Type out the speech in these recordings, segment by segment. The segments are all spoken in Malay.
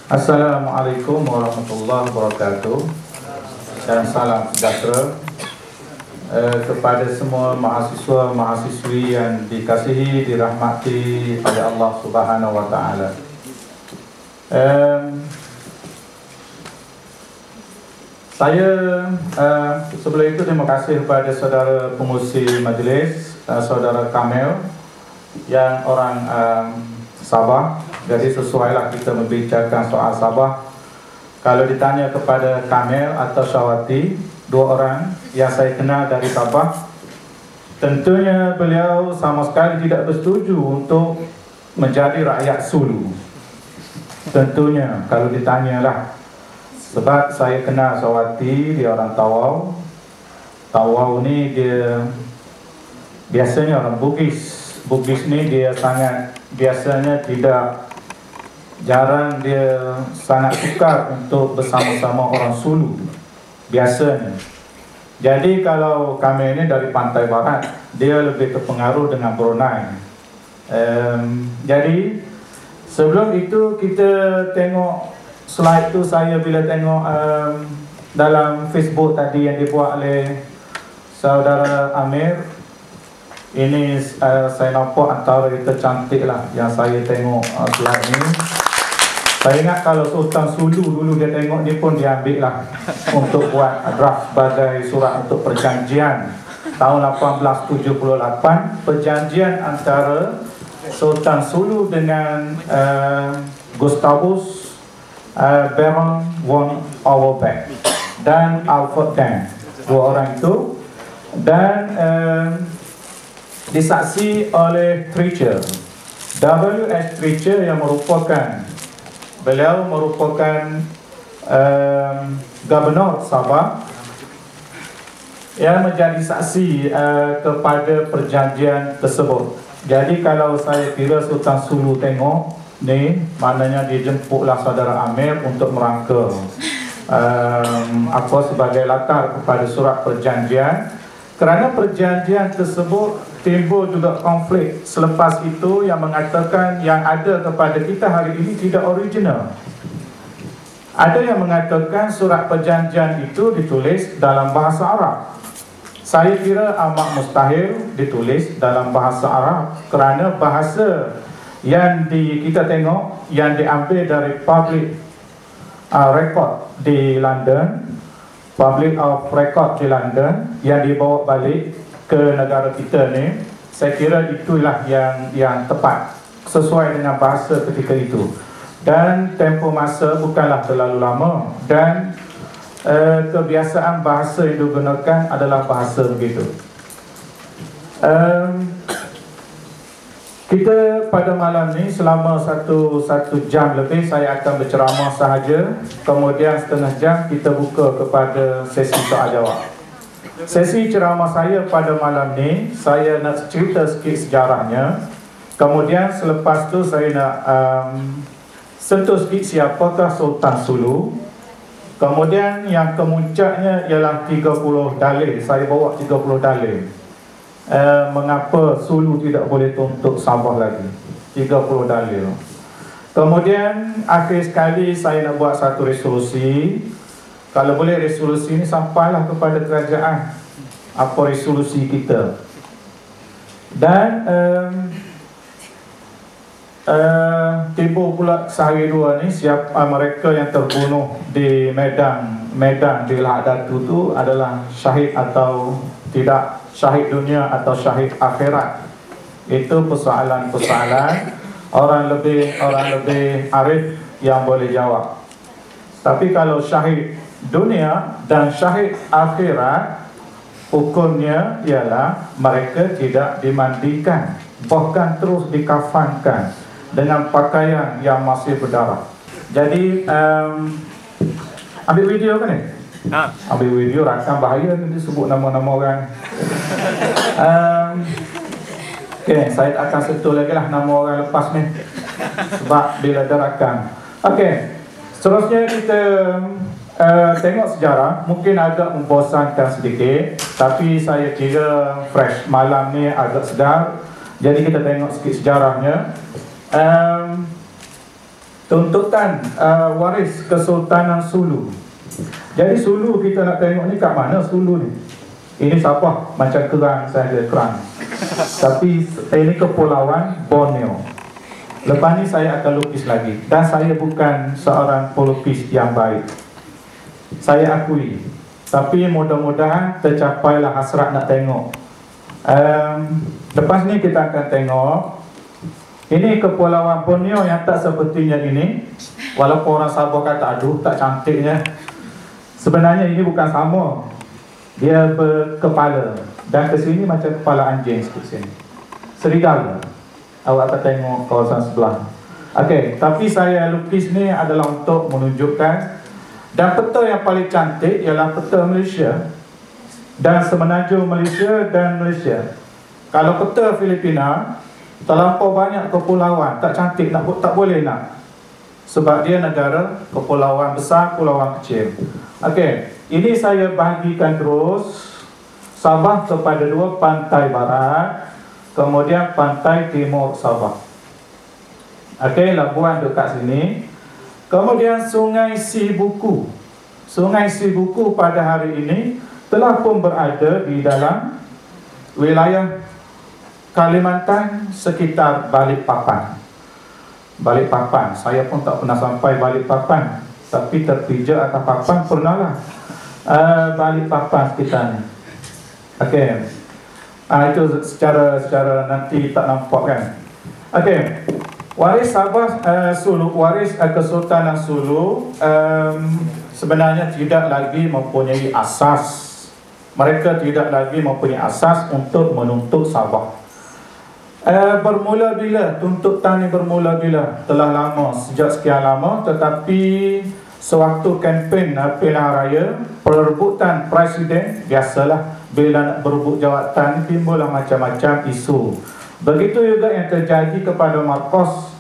Assalamualaikum warahmatullahi wabarakatuh dan salam sejahtera kepada semua mahasiswa-mahasiswi yang dikasihi, dirahmati oleh Allah Subhanahu wa taala. Saya sebelum itu terima kasih kepada saudara pengurusi majlis, saudara Kamil yang orang Sabah. Jadi sesuailah kita membicarakan soal Sabah. Kalau ditanya kepada Kamil atau Syawati, dua orang yang saya kenal dari Sabah, tentunya beliau sama sekali tidak bersetuju untuk menjadi rakyat Sulu. Tentunya kalau ditanyalah, sebab saya kenal Syawati, dia orang Tawau. Tawau ni dia biasanya orang Bugis. Bugis ni dia sangat biasanya jarang dia sangat sukar untuk bersama-sama orang Sulu biasanya. Jadi kalau kami ini dari pantai barat, dia lebih terpengaruh dengan Brunei. Jadi sebelum itu kita tengok slide tu, saya bila tengok dalam Facebook tadi yang dibuat oleh saudara Amir, ini saya nampak antara yang tercantik lah yang saya tengok slide ni. Saya ingat kalau Sultan Sulu dulu dia tengok ni pun dia ambil lah untuk buat draft sebagai surat untuk perjanjian tahun 1878, perjanjian antara Sultan Sulu dengan Gustavus Baron von Auerbach dan Alfred Dam, dua orang itu, dan disaksi oleh Treacher, W.S. Treacher, yang beliau merupakan Gubernur Sabah yang menjadi saksi kepada perjanjian tersebut. Jadi kalau saya kira Sultan Sulu tengok ni, maknanya dia jemputlah saudara Amir untuk merangka sebagai latar kepada surat perjanjian. Kerana perjanjian tersebut timbul juga konflik selepas itu yang mengatakan yang ada kepada kita hari ini tidak original. Ada yang mengatakan surat perjanjian itu ditulis dalam bahasa Arab. Saya kira amat mustahil ditulis dalam bahasa Arab, kerana bahasa yang kita tengok yang diambil dari public record di London, Public of Record di London, yang dibawa balik ke negara kita ni, saya kira itulah yang tepat sesuai dengan bahasa ketika itu. Dan tempoh masa bukanlah terlalu lama, dan kebiasaan bahasa yang digunakan adalah bahasa begitu. Kita pada malam ni selama satu jam lebih saya akan berceramah sahaja. Kemudian setengah jam kita buka kepada sesi soal jawab. Sesi ceramah saya pada malam ni, saya nak cerita sikit sejarahnya. Kemudian selepas tu saya nak sentuh sikit siapakah Sultan Sulu. Kemudian yang kemuncaknya ialah 30 dalil. Saya bawa 30 dalil mengapa Sulu tidak boleh tuntut Sabah lagi, 30 dalil. Kemudian akhir sekali saya nak buat satu resolusi. Kalau boleh resolusi ini sampailah kepada kerajaan, apa resolusi kita. Dan timbul pula sehari dua ni siapa mereka yang terbunuh di medan di Lahad Datu tu adalah syahid atau tidak, syahid dunia atau syahid akhirat. Itu persoalan-persoalan orang lebih arif yang boleh jawab. Tapi kalau syahid dunia dan syahid akhirat, hukumnya ialah mereka tidak dimandikan, bahkan terus dikafankan dengan pakaian yang masih berdarah. Jadi ambil video kan ni? Ambil video, rakam, bahaya nanti sebut nama-nama orang. Okay, saya tak akan sentuh lagi lah nama orang lepas ni, sebab bila ada rakam. Okay, seterusnya kita tengok sejarah. Mungkin agak membosankan sedikit, tapi saya kira fresh, malam ni agak segar. Jadi kita tengok sikit sejarahnya. tuntutan waris Kesultanan Sulu. Jadi Sulu kita nak tengok ni kat mana Sulu ni? Ini Sabah macam kerang saja, kerang. Tapi ini Kepulauan Borneo. Lepas ni saya akan lukis lagi. Dan saya bukan seorang pelukis yang baik, saya akui. Tapi mudah-mudahan tercapailah hasrat nak tengok. Lepas ni kita akan tengok. Ini Kepulauan Borneo yang tak sepertinya ini. Walaupun orang Sabah kata, aduh tak cantiknya. Sebenarnya ini bukan sama. Dia berkepala. Dan ke sini macam kepala anjing seperti sini. Serigala. Awak akan tengok kawasan sebelah. Okey, tapi saya lukis ni adalah untuk menunjukkan. Dan peta yang paling cantik ialah peta Malaysia dan Semenanjung Malaysia dan Malaysia. Kalau peta Filipina, terlampau banyak kepulauan, tak cantik, tak boleh nak. Sebab dia negara kepulauan besar, kepulauan kecil. Okey, ini saya bahagikan terus Sabah kepada dua, pantai barat, kemudian pantai timur Sabah. Okey, Labuan dekat sini. Kemudian Sungai Sibuku. Sungai Sibuku pada hari ini telah pun berada di dalam wilayah Kalimantan sekitar Balikpapan. Balikpapan, saya pun tak pernah sampai Balikpapan, tapi terpijak atas papan pernahlah. Balikpapan sekitar ni. Okey. Itu secara nanti tak nampak kan. Okey. Waris Sabah Sulu, waris Kesultanan Sulu sebenarnya tidak lagi mempunyai asas. Mereka tidak lagi mempunyai asas untuk menuntut Sabah. Bermula bila? Tuntutan ini bermula bila? Telah lama, sejak sekian lama. Tetapi sewaktu kempen pilihan raya, perebutan presiden, biasalah bila nak berebut jawatan timbullah macam-macam isu. Begitu juga yang terjadi kepada Marcos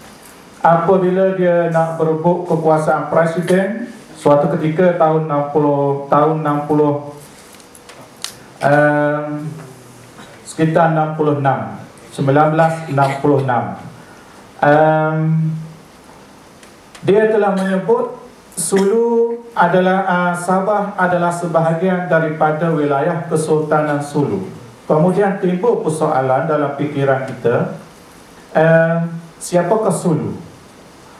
apabila dia nak berebut kekuasaan presiden suatu ketika tahun 60, sekitar 1966. Dia telah menyebut Sulu adalah Sabah adalah sebahagian daripada wilayah Kesultanan Sulu. Kemudian timbul persoalan dalam fikiran kita, siapakah Sulu?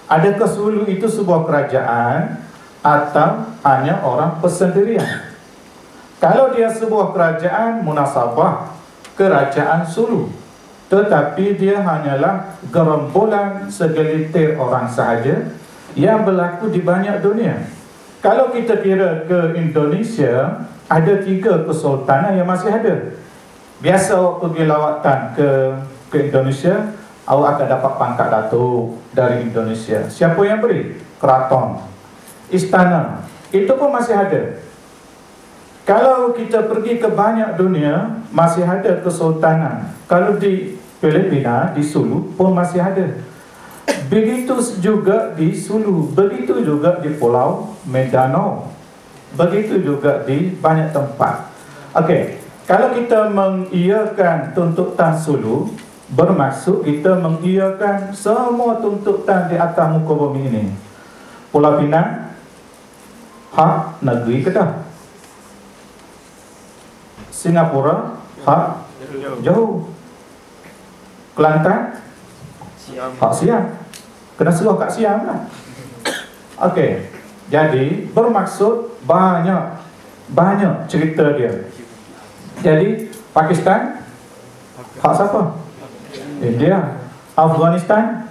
Adakah Sulu itu sebuah kerajaan atau hanya orang persendirian? Kalau dia sebuah kerajaan, munasabah kerajaan Sulu, tetapi dia hanyalah gerombolan segelintir orang sahaja yang berlaku di banyak dunia. Kalau kita kira ke Indonesia, ada 3 kesultanan yang masih ada. Biasa awak pergi lawatan ke Indonesia, awak akan dapat pangkat datuk dari Indonesia. Siapa yang beri? Keraton, istana, itu pun masih ada. Kalau kita pergi ke banyak dunia, masih ada kesultanan. Kalau di Filipina, di Sulu pun masih ada. Begitu juga di Sulu, begitu juga di Pulau Mindanao, begitu juga di banyak tempat. Okey, kalau kita mengiyakan tuntutan Sulu, bermaksud kita mengiyakan semua tuntutan di atas muka bumi ini. Pulau Pinang, hak negeri Kedah. Singapura, hak Johor. Kelantan, hak Siam. Kena suruh kat Siam lah. Okey, jadi bermaksud banyak cerita dia. Jadi Pakistan, hak siapa? India. Afghanistan,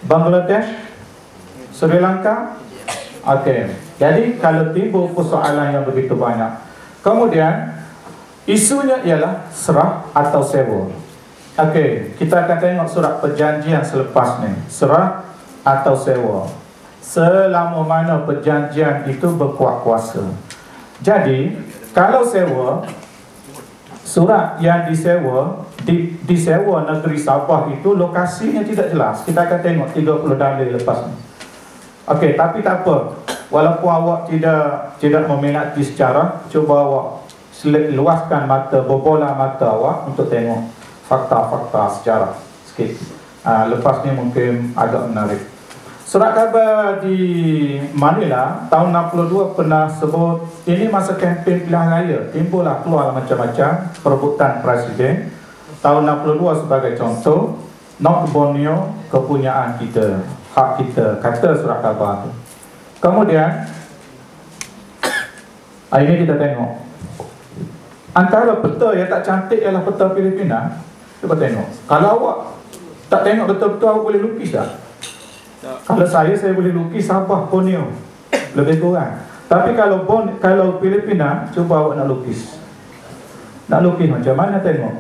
Bangladesh, Sri Lanka. Okey, jadi kalau timbul persoalan yang begitu banyak, kemudian isunya ialah serah atau sewa. Okey, kita akan tengok surat perjanjian selepas ni. Serah atau sewa, selama mana perjanjian itu berkuat kuasa. Jadi kalau sewa, surat yang disewa disewa negeri Sabah itu lokasinya tidak jelas. Kita akan tengok 30 dalil lepas ni. Okey, tapi tak apa. Walaupun awak tidak meminati sejarah, cuba awak luaskan mata, bobolah mata awak untuk tengok fakta-fakta sejarah sikit. Lepas ni mungkin agak menarik. Surat khabar di Manila tahun 62 pernah sebut ini masa kempen pilihan raya, timbullah keluar macam-macam perebutan presiden. Tahun 62 sebagai contoh, North Borneo kepunyaan kita, hak kita, kata surat khabar tu. Kemudian ini kita tengok antara peta yang tak cantik ialah peta Filipina. Cuba tengok. Kalau awak tak tengok betul-betul, awak boleh lukis tak? Kalau saya boleh lukis Sabah, Borneo lebih kurang. Tapi kalau Filipina, cuba awak nak lukis. Nak lukis macam mana, tengok.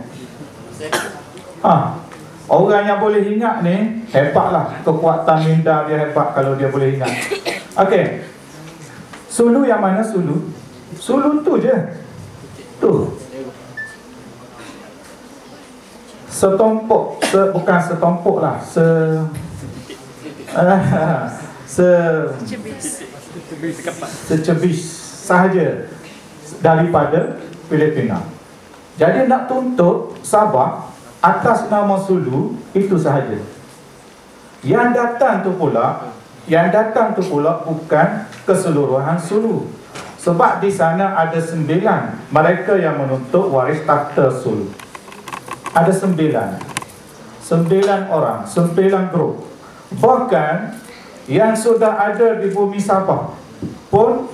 Orang yang boleh ingat ni hebatlah. Kekuatan minda dia hebat kalau dia boleh ingat. Okey. Sulu yang mana Sulu? Sulu tu je. Tu. Setompok, bukan setompok lah, secebis sahaja daripada Filipina. Jadi nak tuntut Sabah atas nama Sulu itu sahaja. Yang datang tu pula bukan keseluruhan Sulu. Sebab di sana ada 9 mereka yang menuntut waris takhta Sulu. Ada 9 orang, 9 grup. Bahkan yang sudah ada di bumi Sabah pun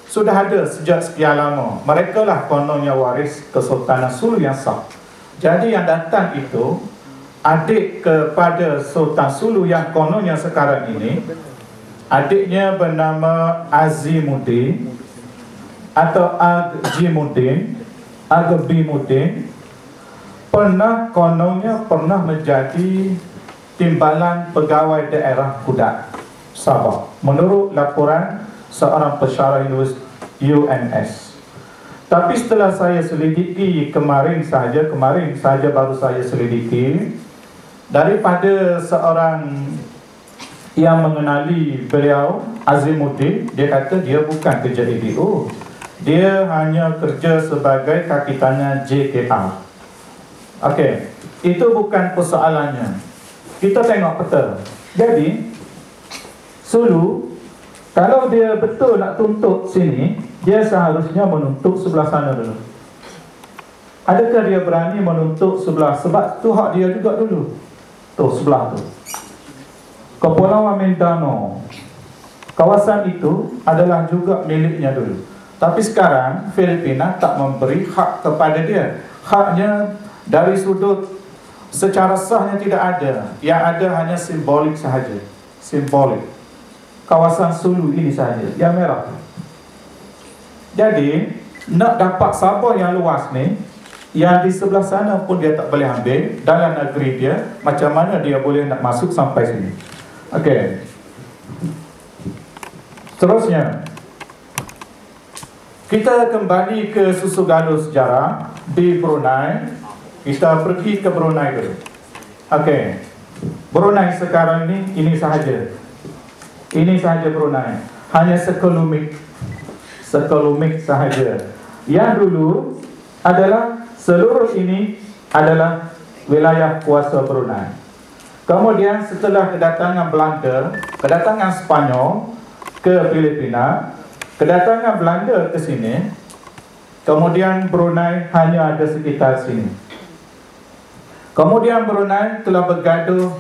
sudah ada sejak sekian lama. Mereka lah kononnya waris Kesultanan Sulu yang sah. Jadi yang datang itu adik kepada Sultan Sulu yang kononnya sekarang ini. Adiknya bernama Azimuddin atau Agjimuddin, Agbimuddin. Kononnya pernah menjadi timbalan pegawai daerah Kudat, Sabah, menurut laporan seorang pensyarah UNS. Tapi setelah saya selidiki kemarin sahaja baru saya selidiki daripada seorang yang mengenali beliau, Azimuddin, dia kata dia bukan kerja EDO, dia hanya kerja sebagai kaki tangan JKR. Okey, itu bukan persoalannya. Kita tengok peta. Jadi Sulu, kalau dia betul nak tuntut sini, dia seharusnya menuntut sebelah sana dulu. Adakah dia berani menuntut sebelah? Sebab tu hak dia juga dulu. Tu sebelah tu, Kepulauan Mindanao, kawasan itu adalah juga miliknya dulu. Tapi sekarang Filipina tak memberi hak kepada dia. Haknya dari sudut secara sahnya tidak ada. Yang ada hanya simbolik sahaja. Simbolik. Kawasan Sulu ini sahaja, yang merah. Jadi nak dapat Sabah yang luas ni, yang di sebelah sana pun dia tak boleh ambil. Dalam negeri dia, macam mana dia boleh nak masuk sampai sini? Okey. Terusnya, kita kembali ke susu galur sejarah di Brunei. Kita pergi ke Brunei dulu. Okey. Brunei sekarang ini sahaja. Ini sahaja Brunei. Hanya sekelumit sahaja. Yang dulu adalah seluruh ini adalah wilayah kuasa Brunei. Kemudian setelah kedatangan Belanda, kedatangan Spanyol ke Filipina, kedatangan Belanda ke sini, kemudian Brunei hanya ada sekitar sini. Kemudian Brunei telah bergaduh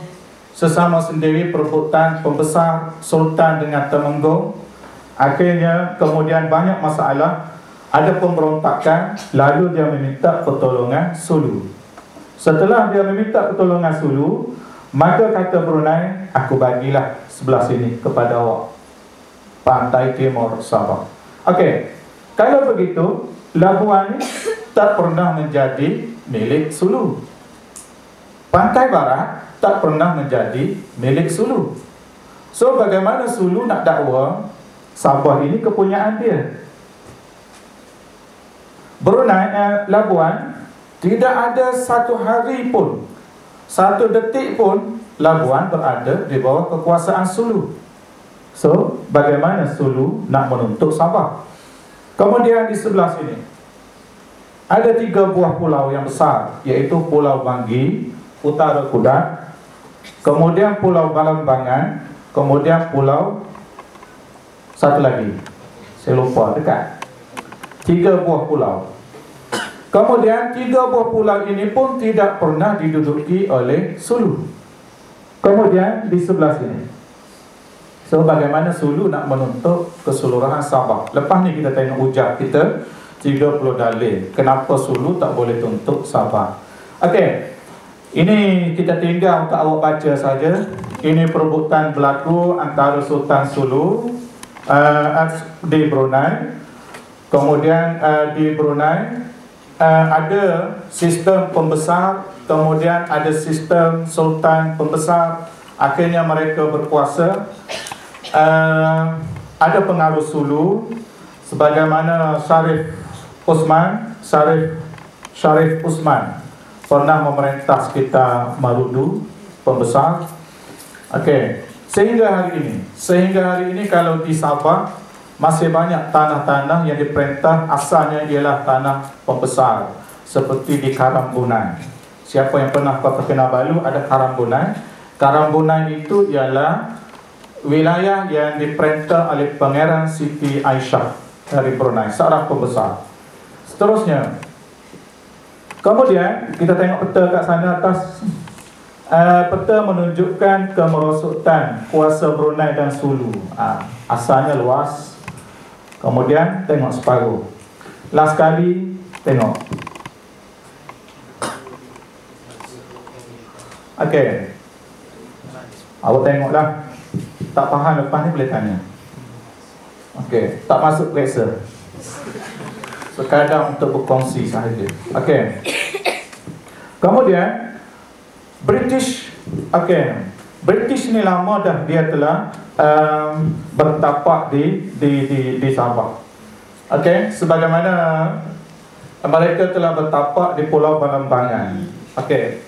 sesama sendiri, perebutan pembesar Sultan dengan Temenggung. Akhirnya kemudian banyak masalah, ada pemberontakan, lalu dia meminta pertolongan Sulu. Setelah dia meminta pertolongan Sulu, maka kata Brunei, aku bagilah sebelah sini kepada awak, pantai timur Sabah. Okey, kalau begitu Labuan tak pernah menjadi milik Sulu. Pantai barat tak pernah menjadi milik Sulu. So bagaimana Sulu nak dakwa Sabah ini kepunyaan dia? Brunei, Labuan, tidak ada satu hari pun, satu detik pun Labuan berada di bawah kekuasaan Sulu. So bagaimana Sulu nak menuntut Sabah? Kemudian di sebelah sini ada 3 buah pulau yang besar, iaitu Pulau Banggi, Utara Kudat, kemudian Pulau Balambangan, kemudian pulau satu lagi, saya lupa, dekat 3 buah pulau. Kemudian 3 buah pulau ini pun tidak pernah diduduki oleh Sulu. Kemudian di sebelah sini, so bagaimana Sulu nak menuntut keseluruhan Sabah. Lepas ni kita tengok hujah kita 30 dalil kenapa Sulu tak boleh tuntut Sabah. Okey, ini kita tinggal untuk awak baca saja. Ini perebutan berlaku antara Sultan Sulu di Brunei. Kemudian di Brunei ada sistem pembesar, kemudian ada sistem sultan pembesar. Akhirnya mereka berkuasa. Ada pengaruh Sulu sebagaimana Syarif Usman pernah memerintah sekitar Marudu, pembesar. Okey, sehingga hari ini kalau di Sabah masih banyak tanah-tanah yang diperintah asalnya ialah tanah pembesar, seperti di Karambunai. Siapa yang pernah Kota Kinabalu, ada Karambunai. Karambunai itu ialah wilayah yang diperintah oleh Pangeran Siti Aisyah dari Brunei, seorang pembesar. Seterusnya, kemudian kita tengok peta kat sana atas. Peta menunjukkan kemerosotan kuasa Brunei dan Sulu. Asalnya luas. Kemudian tengok separuh. Last kali tengok. Okey, awak tengoklah. Tak faham lepas ni boleh tanya. Okey, tak masuk lecture, sekadar untuk berkongsi sahaja. Okey, kemudian British. Okey, British ni lama dah dia telah bertapak di Sabah. Okey, sebagaimana mereka telah bertapak di Pulau Balambangan. Okey,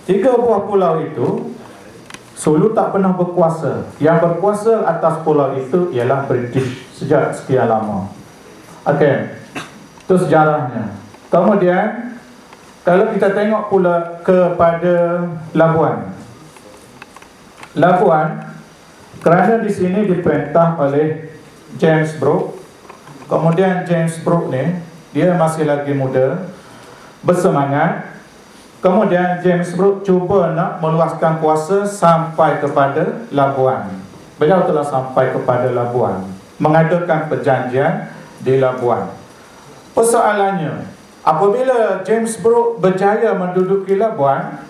tiga buah pulau itu Sulu tak pernah berkuasa. Yang berkuasa atas pulau itu ialah British sejak sekian lama. Okey, itu sejarahnya. Kemudian kalau kita tengok pula kepada Labuan, kerana di sini diperintah oleh James Brooke. Kemudian James Brooke ni dia masih lagi muda, bersemangat. Kemudian James Brooke cuba nak meluaskan kuasa sampai kepada Labuan. Beliau telah sampai kepada Labuan, mengadakan perjanjian di Labuan. Persoalannya, apabila James Brooke berjaya menduduki Labuan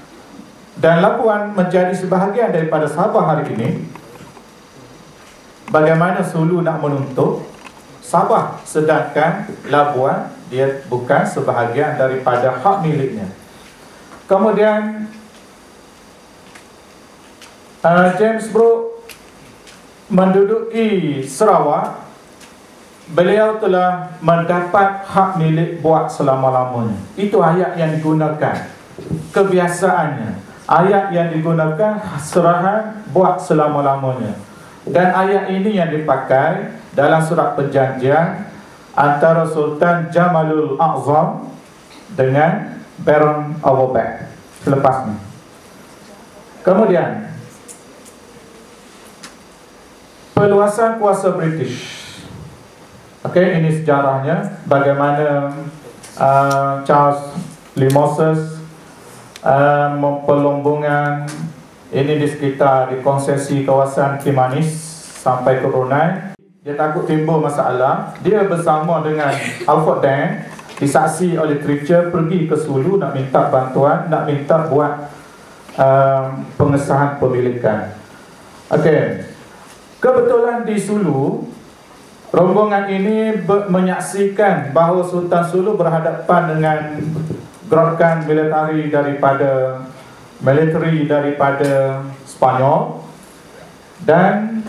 dan Labuan menjadi sebahagian daripada Sabah hari ini, bagaimana Sulu nak menuntut Sabah sedangkan Labuan dia bukan sebahagian daripada hak miliknya? Kemudian James Brooke menduduki Sarawak. Beliau telah mendapat hak milik buat selama-lamanya. Itu ayat yang digunakan, kebiasaannya. Ayat yang digunakan serahan buat selama-lamanya. Dan ayat ini yang dipakai dalam surat perjanjian antara Sultan Jamalul A'zam dengan Baron Overbeck selepasnya. Kemudian perluasan kuasa British. Okey, ini sejarahnya bagaimana Charles Limousin memperlombongan ini di sekitar di konsesi kawasan Kimanis sampai ke Brunei. Dia takut timbul masalah. Dia bersama dengan Alfred Deng disaksi oleh Thatcher pergi ke Sulu nak minta bantuan, nak minta buat pengesahan pemilikan. Okey, kebetulan di Sulu rombongan ini menyaksikan bahawa Sultan Sulu berhadapan dengan gerakan militeri daripada Spanyol, dan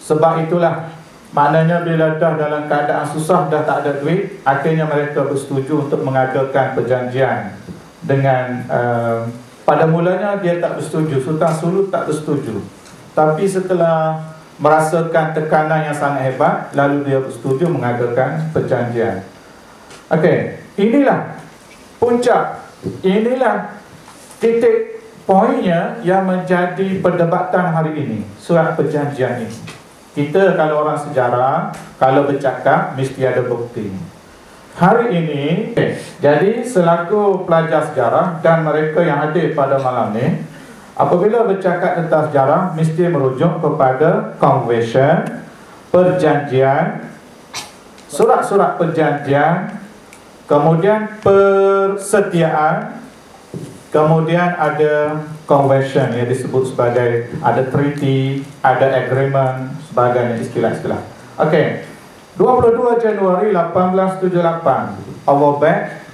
sebab itulah maknanya bila dah dalam keadaan susah, dah tak ada duit, akhirnya mereka bersetuju untuk mengadakan perjanjian dengan pada mulanya dia tak bersetuju, Sultan Sulu tak bersetuju. Tapi setelah merasakan tekanan yang sangat hebat, lalu dia bersetuju mengadakan perjanjian. Okey, inilah puncak, inilah titik poinnya yang menjadi perdebatan hari ini, surat perjanjian ini. Kita kalau orang sejarah, kalau bercakap mesti ada bukti. Hari ini, jadi selaku pelajar sejarah dan mereka yang hadir pada malam ni, apabila bercakap tentang sejarah mesti merujuk kepada convention, perjanjian, surat-surat perjanjian, kemudian persetiaan, kemudian ada convention yang disebut sebagai ada treaty, ada agreement, sebagainya istilah-istilah. Okey. 22 Januari 1878, Overbeck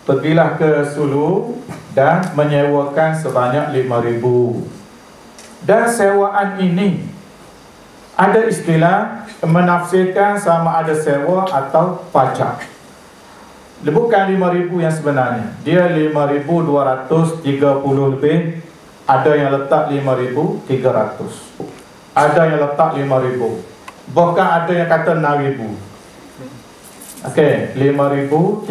pergilah ke Sulu dan menyewakan sebanyak 5,000. Dan sewaan ini ada istilah menafsirkan sama ada sewa atau pajak. Bukan 5,000 yang sebenarnya. Dia 5,230 lebih. Ada yang letak 5,300. Ada yang letak 5,000. Bahkan ada yang kata 6,000. Okey, 5,300.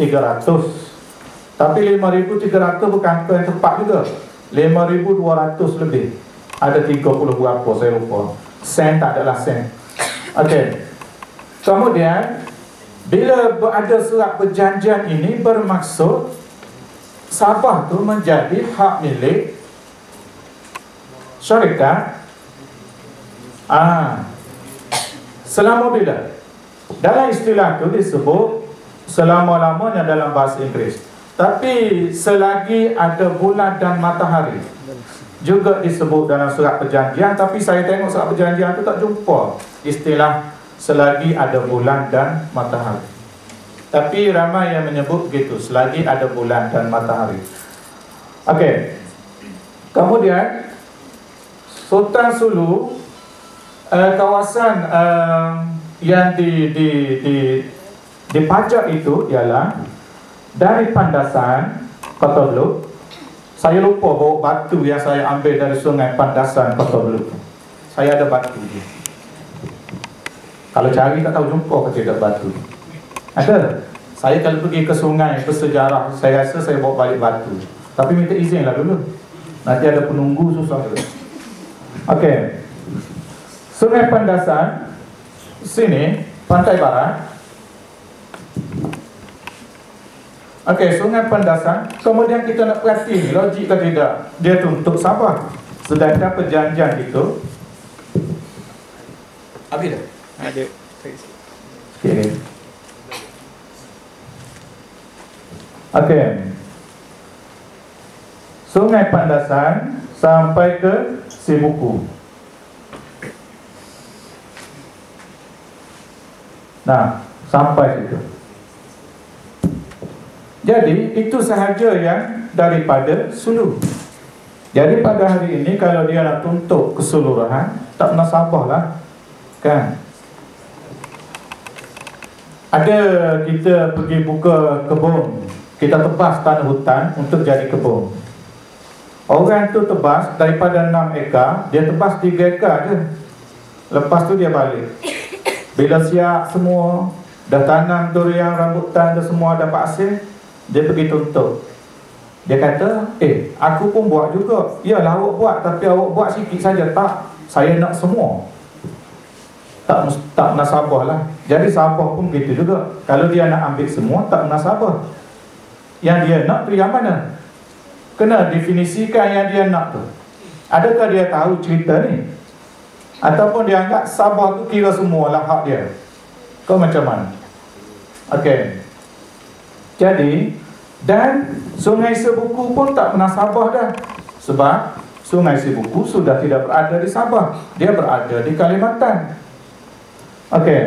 Tapi 5,300 bukan yang tepat juga. 5,200 lebih. Ada 30 berapa saya lupa. Sen tak adalah sen. Okey. Kemudian bila ada surat perjanjian ini bermaksud Sabah tu menjadi hak milik syarikat. Selama bila? Dalam istilah tu disebut selama-lamanya dalam bahasa Inggeris. Tapi selagi ada bulan dan matahari juga disebut dalam surat perjanjian. Tapi saya tengok surat perjanjian tu tak jumpa istilah selagi ada bulan dan matahari. Tapi ramai yang menyebut begitu, selagi ada bulan dan matahari. Okey. Kemudian Sultan Sulu, kawasan yang dipajak itu ialah dari Pandasan Kota Belud. Saya lupa bawa batu yang saya ambil dari sungai Pandasan Kota Belud. Saya ada batu dia. Kalau cari tak tahu jumpa ke tidak batu. Ada. Saya kalau pergi ke sungai bersejarah, saya rasa saya bawa balik batu. Tapi minta izinlah dulu. Nanti ada penunggu susah. Okey. Sungai Pandasan sini, pantai barat. Okey, Sungai Pandasan. Kemudian kita nak perhati logik ke tidak. Dia tuntut Sabah. Sedangkan perjanjian itu habis dah? Ada. Sikit. Okey. Sungai Pandasan sampai ke Sibuku. Nah, sampai situ. Jadi itu sahaja yang daripada Sulu. Jadi pada hari ini kalau dia nak tuntut keseluruhan, tak pernah Sabah lah, kan? Ada kita pergi buka kebun, kita tebas tanah hutan untuk jadi kebun. Orang tu tebas daripada 6 ekar, dia tebas 3 ekar je. Lepas tu dia balik. Bila siap semua, dah tanam durian, rambutan, dah semua dapat hasil, dia pergi tuntut. Dia kata, aku pun buat juga. Yalah awak buat, tapi awak buat sikit saja. Tak, saya nak semua. Tak nasabah lah. Jadi Sabah pun begitu juga. Kalau dia nak ambil semua, tak nasabah. Yang dia nak tu yang mana? Kena definisikan yang dia nak tu. Adakah dia tahu cerita ni? Ataupun dia anggap Sabah tu kira semualah hak dia. Kau macam mana? Okey. Jadi, dan Sungai Sibuku pun tak pernah Sabah dah. Sebab Sungai Sibuku sudah tidak berada di Sabah. Dia berada di Kalimantan. Okey.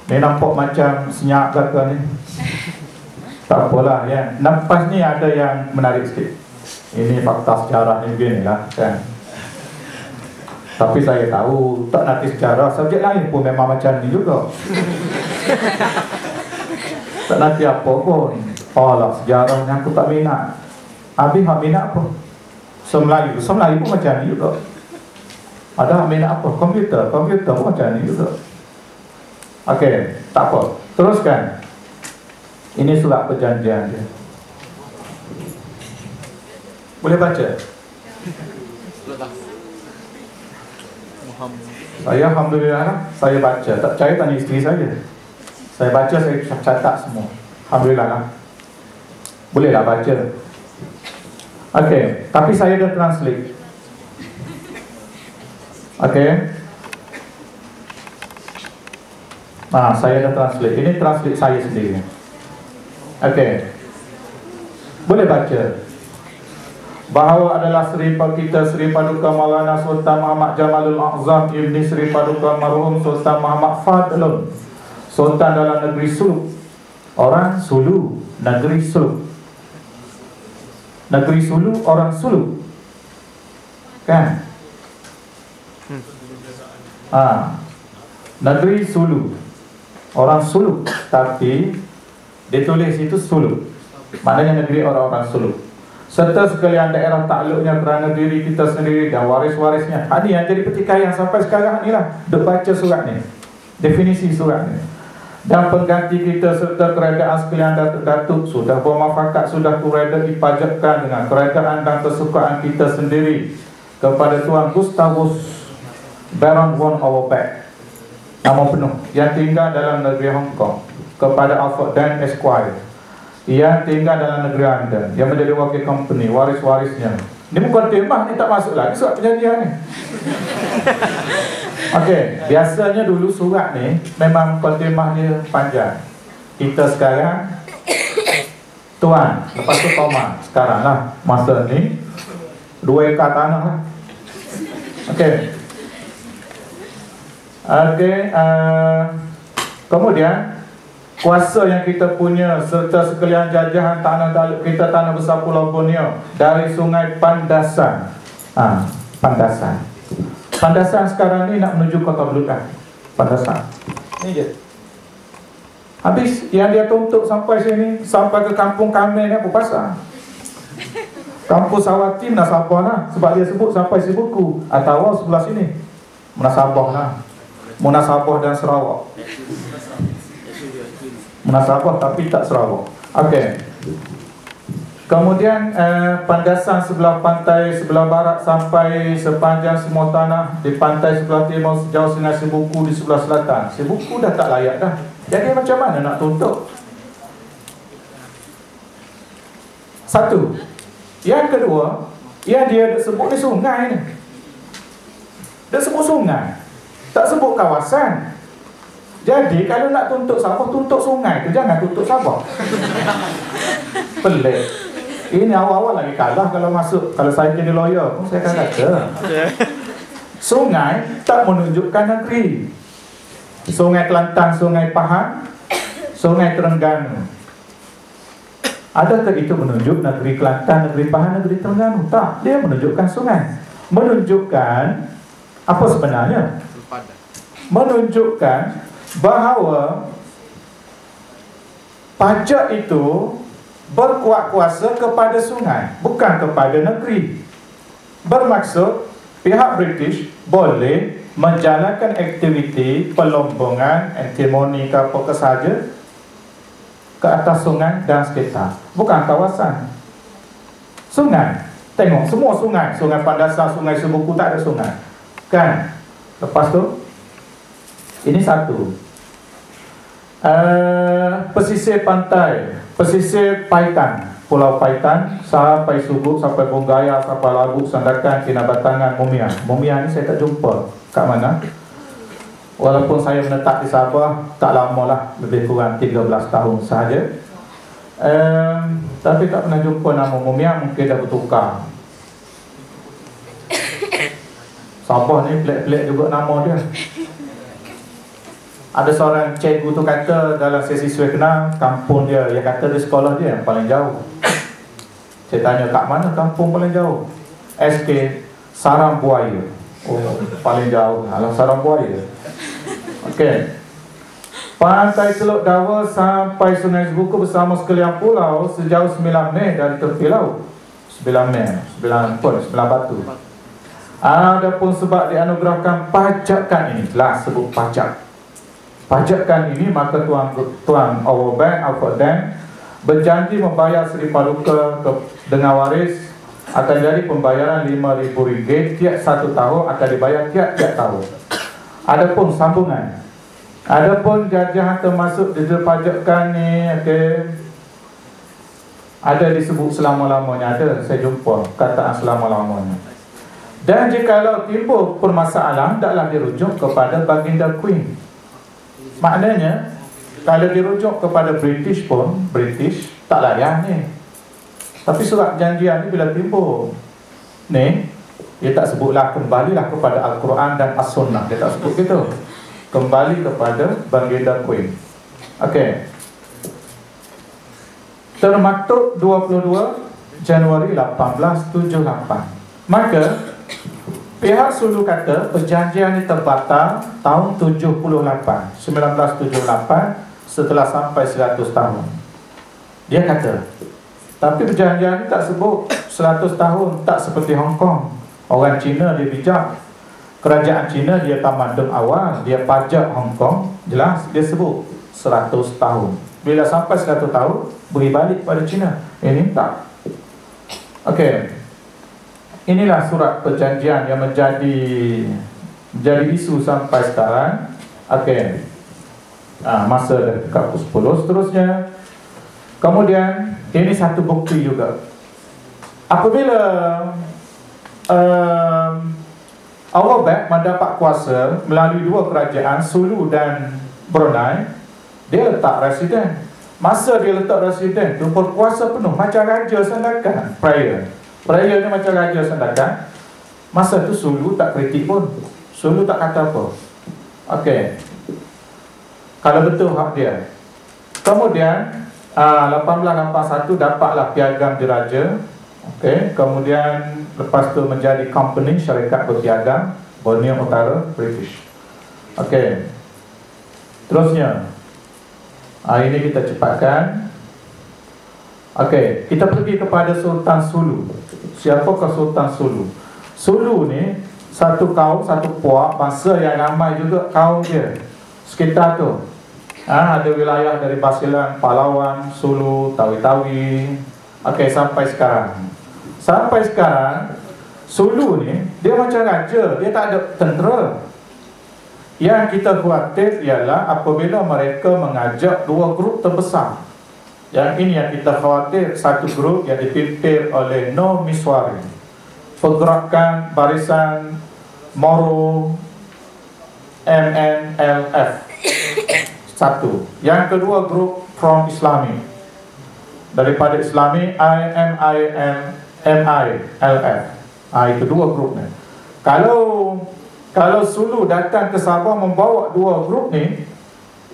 Ni nampak macam senyap belaka ni. Tak apalah ya. Nampak ni ada yang menarik sikit. Ini fakta sejarah ni beginilah kan. Tapi saya tahu tak nanti sejarah, subjek lain pun memang macam ni juga. Tak nanti apa pun. Oh lah sejarah ni aku tak minat. Habis hak minat apa? So Melayu pun macam ni juga. Ada hak minat apa? Komputer pun macam ni juga. Okey, tak apa. Teruskan. Ini surat perjanjian dia. Boleh baca? Saya alhamdulillah lah, saya baca. Tak percaya tanya isteri saya. Saya baca, saya catat semua. Alhamdulillah lah. Bolehlah baca. Okey, tapi saya dah translate. Okey. Saya dah translate. Ini translate saya sendiri. Okey. Boleh baca. Bahawa adalah Seri kita Seri Paduka Maulana Sultan Muhammad Jamalul A'zam Ibni Seri Paduka Marhum Sultan Muhammad Fadlun, Sultan dalam negeri Sulu. Orang Sulu, negeri Sulu. Negeri Sulu, orang Sulu. Kan? Negeri Sulu, orang Sulu, tapi ditulis itu Sulu, maknanya negeri orang-orang Sulu. Serta sekalian daerah takluknya kerana diri kita sendiri dan waris-warisnya. Ini yang jadi pertikaian sampai sekarang ni lah. Duk baca surat ni, definisi surat ni. Dan pengganti kita serta kerajaan sekalian datuk-datuk sudah bermuafakat, sudah kureda dipajakkan dengan kerajaan dan kesukaan kita sendiri kepada Tuan Gustavus Baron von Auerbach, nama penuh, yang tinggal dalam negeri Hong Kong, kepada Alfred Dan Esquire yang tinggal dalam negeri Anda, yang menjadi wakil company, waris-warisnya. Ini bukan tema, ni tak masuk lagi surat perjanjian ni. Okey, biasanya dulu surat ni memang tema dia panjang. Kita sekarang Tuan, lepas tu Toma. Sekarang lah, masa ni 2 ekar tanah lah. Okey. Kemudian kuasa yang kita punya serta sekalian jajahan tanah taluk kita, tanah besar Pulau Borneo dari Sungai Pandasan. Pandasan sekarang ni nak menuju Kota Belutang. Pandasan. Ni je. Habis yang dia tuntut sampai sini, sampai ke kampung kami ni apa pasal? Kampung Sawati Munasabah lah, sebab dia sebut sampai Sibuku atau sebelah sini. Munasabah lah. Munasabah dan Sarawak. Munasabah tapi tak Sarawak. Okey. Kemudian Pandasan sebelah pantai sebelah barat sampai sepanjang semua tanah di pantai sebelah timur sejauh Sungai Sibuku di sebelah selatan. Sibuku dah tak layak dah. Jadi macam mana nak tuntut? Satu. Yang kedua, yang dia sebut ni sungai ni. Dia sebut sungai, tak sebut kawasan. Jadi kalau nak tuntut Sabah, tuntut sungai tu, jangan tuntut Sabah. Pelik. Ini awal-awal lagi kalah kalau masuk. Kalau saya jadi lawyer pun saya akan kata sungai tak menunjukkan negeri. Sungai Kelantan, Sungai Pahang, Sungai Terengganu. Adakah itu menunjuk negeri Kelantan, negeri Pahang, negeri Terengganu? Tak, dia menunjukkan sungai. Menunjukkan apa sebenarnya? Menunjukkan bahawa pajak itu berkuat kuasa kepada sungai, bukan kepada negeri. Bermaksud pihak British boleh menjalankan aktiviti pelombongan, antimoni ke apa ke sahaja ke atas sungai dan sekitar, bukan kawasan. Sungai, tengok semua sungai, Sungai Pandasan, Sungai Sibuku, tak ada sungai kan. Lepas tu ini satu, pesisir pantai, pesisir Paitan, Pulau Paitan sampai Subuk, sampai Bonggaya, sampai Labuk, Sandakan, Kinabatangan, Mumia. Mumia ni saya tak jumpa kat mana. Walaupun saya menetap di Sabah tak lama lah, lebih kurang 13 tahun sahaja, tapi tak pernah jumpa nama Mumia. Mungkin dah bertukar. Sabah ni pelik-pelik juga nama dia. Ada seorang cikgu tu kata dalam sesi seminar kampung dia, yang kata di sekolah dia yang paling jauh. Saya tanya, kat mana kampung paling jauh? SK Sarangbuaya. Oh, paling jauh. Alam Sarangbuaya. Okey. Pantai Teluk Dawa sampai Sungai Sibuku bersama sekalian pulau sejauh 9 mil dari tepi laut. 9 mil, 9 pun, 9 batu. Adapun sebab dianugerahkan pajakan ini, jelas sebut pajak. Pajakan ini, maka Tuan Our Bank, Alfred Dan berjanji membayar Seri Paduka dengan waris akan jadi pembayaran RM5,000 tiap 1 tahun, akan dibayar tiap-tiap tahun. Adapun sambungan, adapun jajahan termasuk di pajakan ni, ada disebut selama-lamanya, ada saya jumpa kataan selama-lamanya. Dan jikalau timbul permasalahan, taklah dirujuk kepada Baginda Queen. Maknanya kalau dirujuk kepada British pun, British tak layan ni. Tapi surat janjian ni bila timbul ni, dia tak sebutlah kembalilah kepada Al-Quran dan As-Sunnah. Dia tak sebut gitu. Kembali kepada Baginda Queen. Okey. Termaktub 22 Januari 1878. Maka pihak Sulu kata perjanjian ini terbatal tahun 1978 setelah sampai 100 tahun. Dia kata, tapi perjanjian ini tak sebut 100 tahun, tak seperti Hong Kong. Orang Cina dia bijak. Kerajaan Cina dia tamadun awal, dia pajak Hong Kong, jelas dia sebut 100 tahun. Bila sampai 100 tahun, beri balik pada Cina. Ini tak. Okey. Inilah surat perjanjian yang menjadi isu sampai sekarang. Okey. Masa dah dekat pukul 10. Seterusnya, kemudian ini satu bukti juga. Apabila Our Bank mendapat kuasa melalui dua kerajaan, Sulu dan Brunei, dia letak residen. Masa dia letak residen tu berkuasa penuh, macam Raja Sandakan. Prayer ni macam Raja Sandakan. Masa tu Sulu tak kritik pun, Sulu tak kata apa. Okey, kalau betul hak dia. Kemudian 1881 dapatlah piagam diraja. Okey, kemudian lepas tu menjadi company, syarikat berpiagam, Borneo Utara, British. Okey, terusnya ini kita cepatkan. Okey, kita pergi kepada Sultan Sulu. Siapakah Sultan Sulu? Sulu ni satu kaum, satu puak, bangsa yang ramai juga kaum dia sekitar tu. Ada wilayah dari Basilan, Palawan, Sulu, Tawi-Tawi. Okey, sampai sekarang. Sampai sekarang Sulu ni dia macam raja, dia tak ada tentera. Yang kita khawatir ialah apabila mereka mengajak dua grup terbesar. Yang ini yang kita khawatir, satu grup yang dipimpin oleh No Miswari, Pergerakan Barisan Moro MNLF. Satu. Yang kedua grup From Islami, daripada Islami MILF. Itu dua grup ni. Kalau Sulu datang ke Sabah membawa dua grup ni,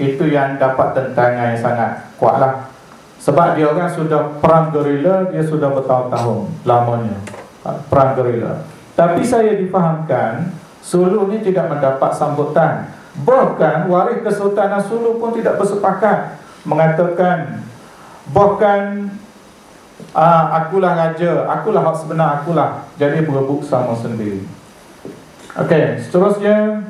itu yang dapat tentangan yang sangat kuat lah. Sebab dia orang sudah perang gerila, dia sudah bertahun-tahun lamanya perang gerila. Tapi saya difahamkan Sulu ni tidak mendapat sambutan. Bahkan waris Kesultanan Sulu pun tidak bersepakat, mengatakan bahkan akulah raja, akulah hak sebenar, akulah. Jadi berebut sama sendiri. Okey, seterusnya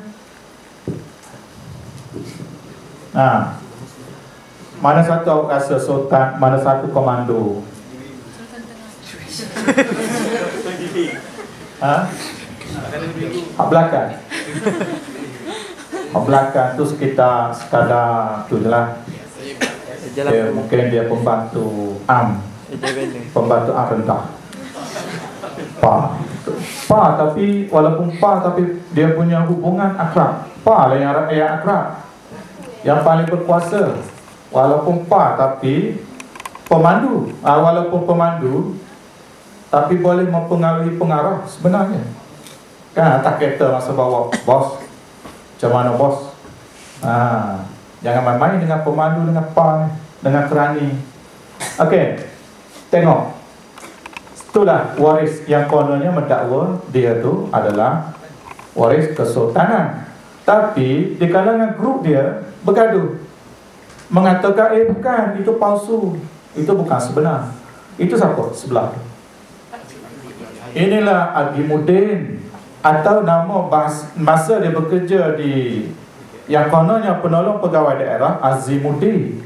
mana satu awak rasa sultan, mana satu komando? Hak belakang. Hak belakang tu sekadar tu je lah. Mungkin dia pembantu pembantu rendah. Tapi walaupun tapi dia punya hubungan akrab. Lah yang akrab, yang paling berkuasa. Walaupun tapi pemandu, walaupun pemandu, tapi boleh mempengaruhi pengarah sebenarnya. Kan tak kata masa bawa bos. Macam mana bos? Jangan main-main dengan pemandu, dengan dengan kerani. Okey, tengok. Itulah waris yang kononnya mendakwa dia tu adalah waris kesultanan. Tapi di kalangan grup dia bergaduh, mengatakan bukan, itu palsu, itu bukan sebenar. Itu siapa sebelah tu? inilah Agimuddin, atau nama masa dia bekerja di yang kononnya penolong pegawai daerah Azimuddin.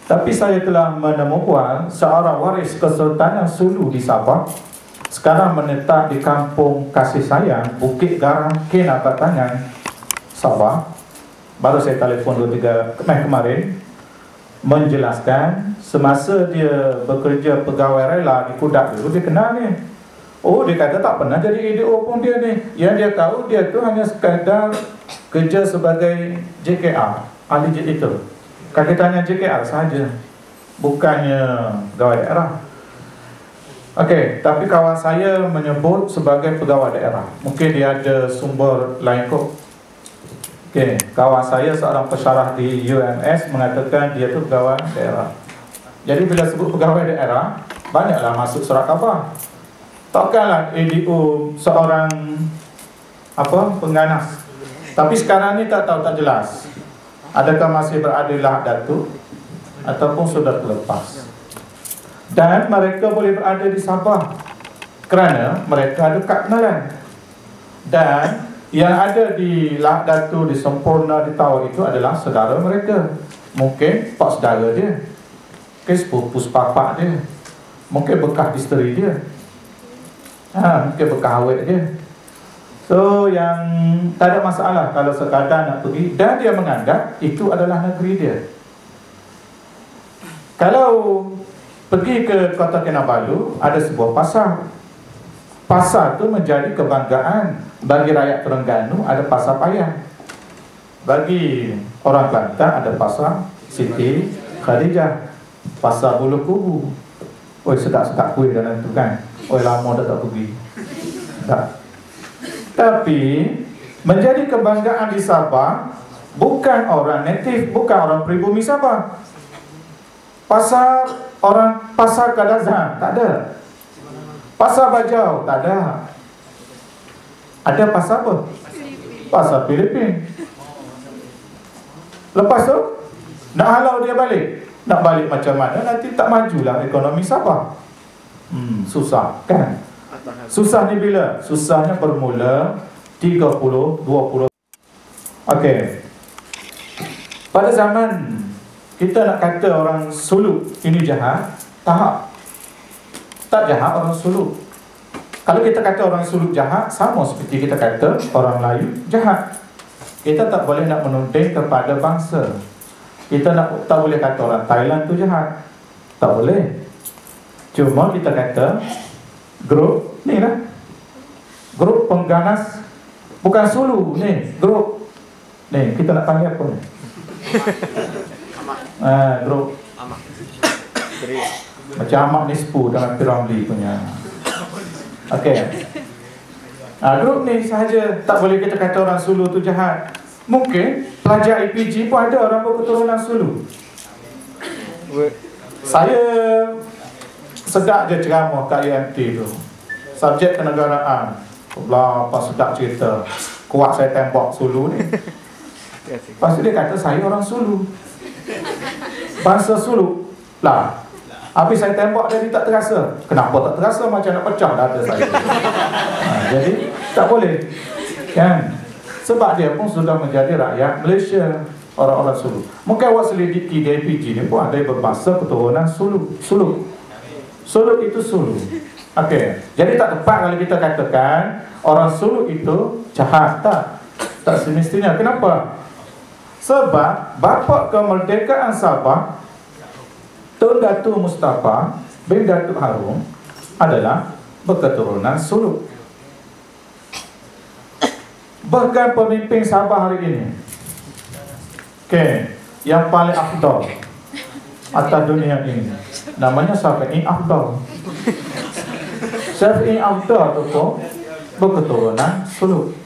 Tapi saya telah menemukan seorang waris Kesultanan Sulu di Sabah sekarang menetap di Kampung Kasih Sayang, Bukit Garam, Kena Batangan, Sabah. Baru saya telefon 2-3 kemarin menjelaskan semasa dia bekerja pegawai rela di Kudak dulu, dia kenal ni. Oh, dia kata tak pernah jadi EDO pun dia ni. Yang dia tahu dia tu hanya sekadar kerja sebagai JKR, ahli itu. Kaki tanya JKR saja, bukannya pegawai daerah. Okey, tapi kawan saya menyebut sebagai pegawai daerah. Mungkin dia ada sumber lain kot. Okey, kawan saya seorang pesyarah di UMS mengatakan dia tu pegawai daerah. Jadi bila sebut pegawai daerah, banyaklah masuk surat khabar. Takkanlah ADO seorang pengganas. Tapi sekarang ni tak tahu, tak jelas. Adakah masih berada di Lahad Datu ataupun sudah terlepas. Dan mereka boleh berada di Sabah kerana mereka ada kad kenalan. Dan yang ada di Lahad Datu, di Sempurna, di Tawau itu adalah saudara mereka. Mungkin pak saudara dia, mungkin sepupu sepapak dia, mungkin bekas isteri dia, mungkin bekas awet dia. So yang tak ada masalah kalau sekadar nak pergi dan dia menganggap itu adalah negeri dia. Kalau pergi ke Kota Kinabalu, ada sebuah pasar. Pasar tu menjadi kebanggaan bagi rakyat Terengganu. Ada pasar Payang. Bagi orang Kelantan ada pasar Siti Khadijah, pasar Bulu Kubu. Oi, sedap-sedap kuih dalam tu kan. Oi, lama dah tak pergi. Tak. Tapi menjadi kebanggaan di Sabah bukan orang native, bukan orang pribumi Sabah. Pasar Kadazan tak ada. Pasar Bajau tak ada. Ada pasar apa? Pasar Filipin. Lepas tu nak halau dia balik. Nak balik macam mana? Nanti tak majulah ekonomi Sabah. Susah kan? Susah ni bila? Susahnya bermula 30, 20. Okey. Pada zaman kita nak kata orang Suluk ini jahat, tak jahat orang Suluk. Kalau kita kata orang Suluk jahat, sama seperti kita kata orang Melayu jahat. Kita tak boleh nak menuding kepada bangsa. Kita tak boleh kata orang Thailand tu jahat. Tak boleh. Cuma kita kata grup ni lah, grup pengganas bukan Sulu ni, grup ni kita nak panggil apa ni? Grup macam Ahmad Nispu dalam Piramli punya. Okey. Grup ni sahaja tak boleh kita kata orang Sulu tu jahat. Mungkin pelajar IPG pun ada orang berketurunan Sulu. Saya sedap je ceramah kat UMT tu. Subjek kenegaraan. Apa sedap cerita. Kuat saya tembak Sulu ni. Lepas tu dia kata saya orang Sulu, bangsa Sulu lah. Habis saya tembak dia tak terasa. Kenapa tak terasa? Macam nak pecah dada saya. Jadi tak boleh kan? Sebab dia pun sudah menjadi rakyat Malaysia, orang-orang Sulu. Mungkin awak selidiki di IPG ni pun ada berbangsa keturunan Sulu. Sulu itu Sulu. Okey. Jadi tak tepat kalau kita katakan orang Sulu itu jahat. Tak semestinya. Kenapa? Sebab bapa kemerdekaan Sabah, Tun Datu Mustafa bin Datuk Harun adalah berketurunan Sulu. Bahkan pemimpin Sabah hari ini, yang paling afdal atas dunia ini, namanya Syafi'i Afdal. Syafi'i Afdal tu pun berketurunan Sulu.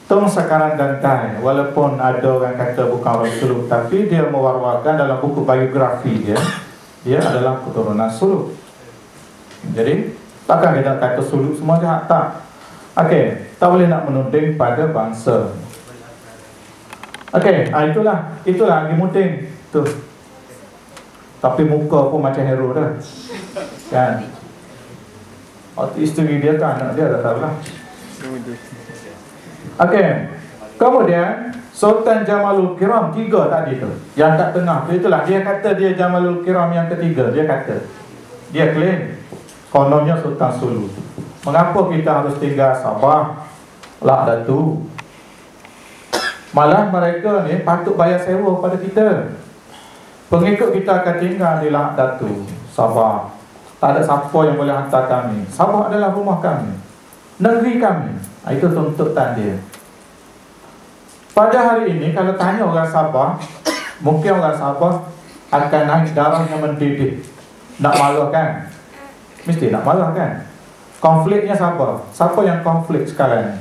Tung Sakaran Dantai, walaupun ada orang kata bukan orang Sulu, tapi dia mewar-warkan dalam buku biografi dia adalah keturunan Sulu. Jadi takkan kita kata Sulu semua jahat, tak. Okey, tak boleh nak menuding pada bangsa. Okey, itulah Agimuddin tu. Tapi muka pun macam hero dah. Kan? Isteri dia kan, anak dia tak tahu lah. Okey. Kemudian Sultan Jamalul Kiram 3 tadi tu. Yang kat tengah tu itulah dia kata dia Jamalul Kiram yang ketiga. Dia kata, dia claim kononnya Sultan Sulu. Mengapa kita harus tinggal Sabah? Lah Datu. Malah mereka ni patut bayar sewa pada kita. Pengikut kita akan tinggal di Lah Datu, Sabah. Tak ada siapa yang boleh hantar kami. Sabah adalah rumah kami, negeri kami. Itu tuntutan dia. Pada hari ini kalau tanya orang Sabah, mungkin orang Sabah akan naik darahnya mendidih. Nak marah kan? Mesti nak marah kan? Konfliknya siapa? Siapa yang konflik sekarang?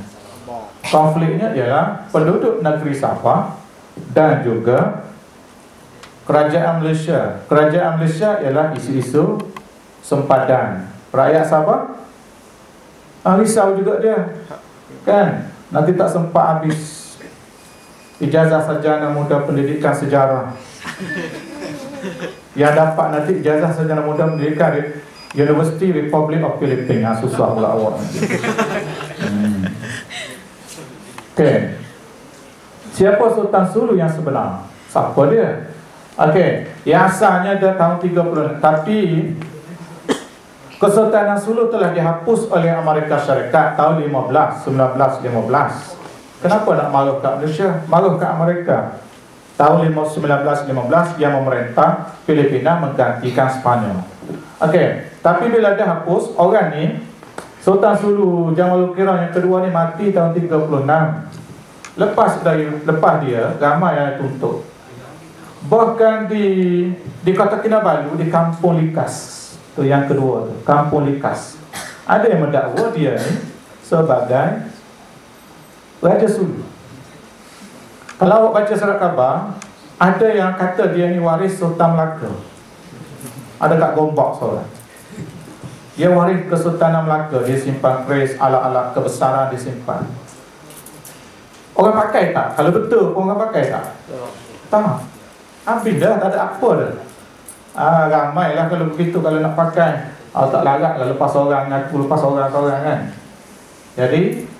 Konfliknya ialah penduduk negeri Sabah dan juga kerajaan Malaysia. Kerajaan Malaysia ialah isu-isu sempadan. Rakyat Sabah risau juga dia. Kan? Nanti tak sempat habis ijazah sarjana muda pendidikan sejarah. Yang dapat nanti ijazah sarjana muda pendidikan University Republic of Philippines. Susah pula awak. Okay. Siapa Sultan Sulu yang sebenar? Siapa dia? Okay. Yang asalnya dia tahun 30. Tapi Kesultanan Sulu telah dihapus oleh Amerika Syarikat tahun 1915. Kenapa nak marah kat Malaysia? Marah kat Amerika. Tahun 1915 yang memerintah Filipina menggantikan Sepanyol. Okey, tapi bila dah hapus, orang ni Sultan Sulu Jamalul Kiram yang kedua ni mati tahun 36. Lepas dia ramai yang tuntut. Bahkan di Kota Kinabalu, di Kampung Likas. Tu yang kedua tu, Kampung Likas. Ada yang mendakwa dia ni sebagai Raja Sulu. Kalau awak baca surat khabar, ada yang kata dia ni waris Sultan Melaka. Ada kat Gombak seorang. Dia waris Kesultanan Melaka. Dia simpan keris, alat-alat kebesaran dia simpan. Orang pakai tak? Kalau betul orang pakai tak? Tak. Habis dah, tak ada apa dah. Ramailah kalau begitu. Kalau nak pakai, tak larat lah lepas orang ngaku, lepas orang kan. Jadi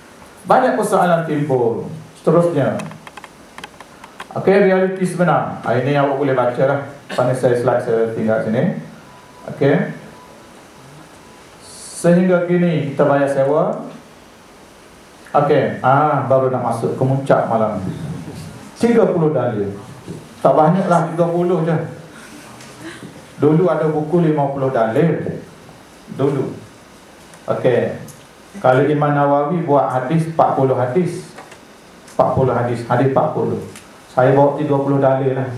banyak persoalan timbul. Seterusnya, okey, realiti sebenar. Ini awak boleh baca lah. Pada saya slide saya tinggal sini. Okey. Sehingga kini kita bayar sewa. Okey, baru nak masuk ke muncak malam. 30 dalil. Tak banyak lah, 30 je. Dulu ada buku 50 dalil. Dulu. Okey. Kalau Imam Nawawi buat hadis 40 hadis. 40 hadis, hadis 40. Saya bawa 30 dalil lah.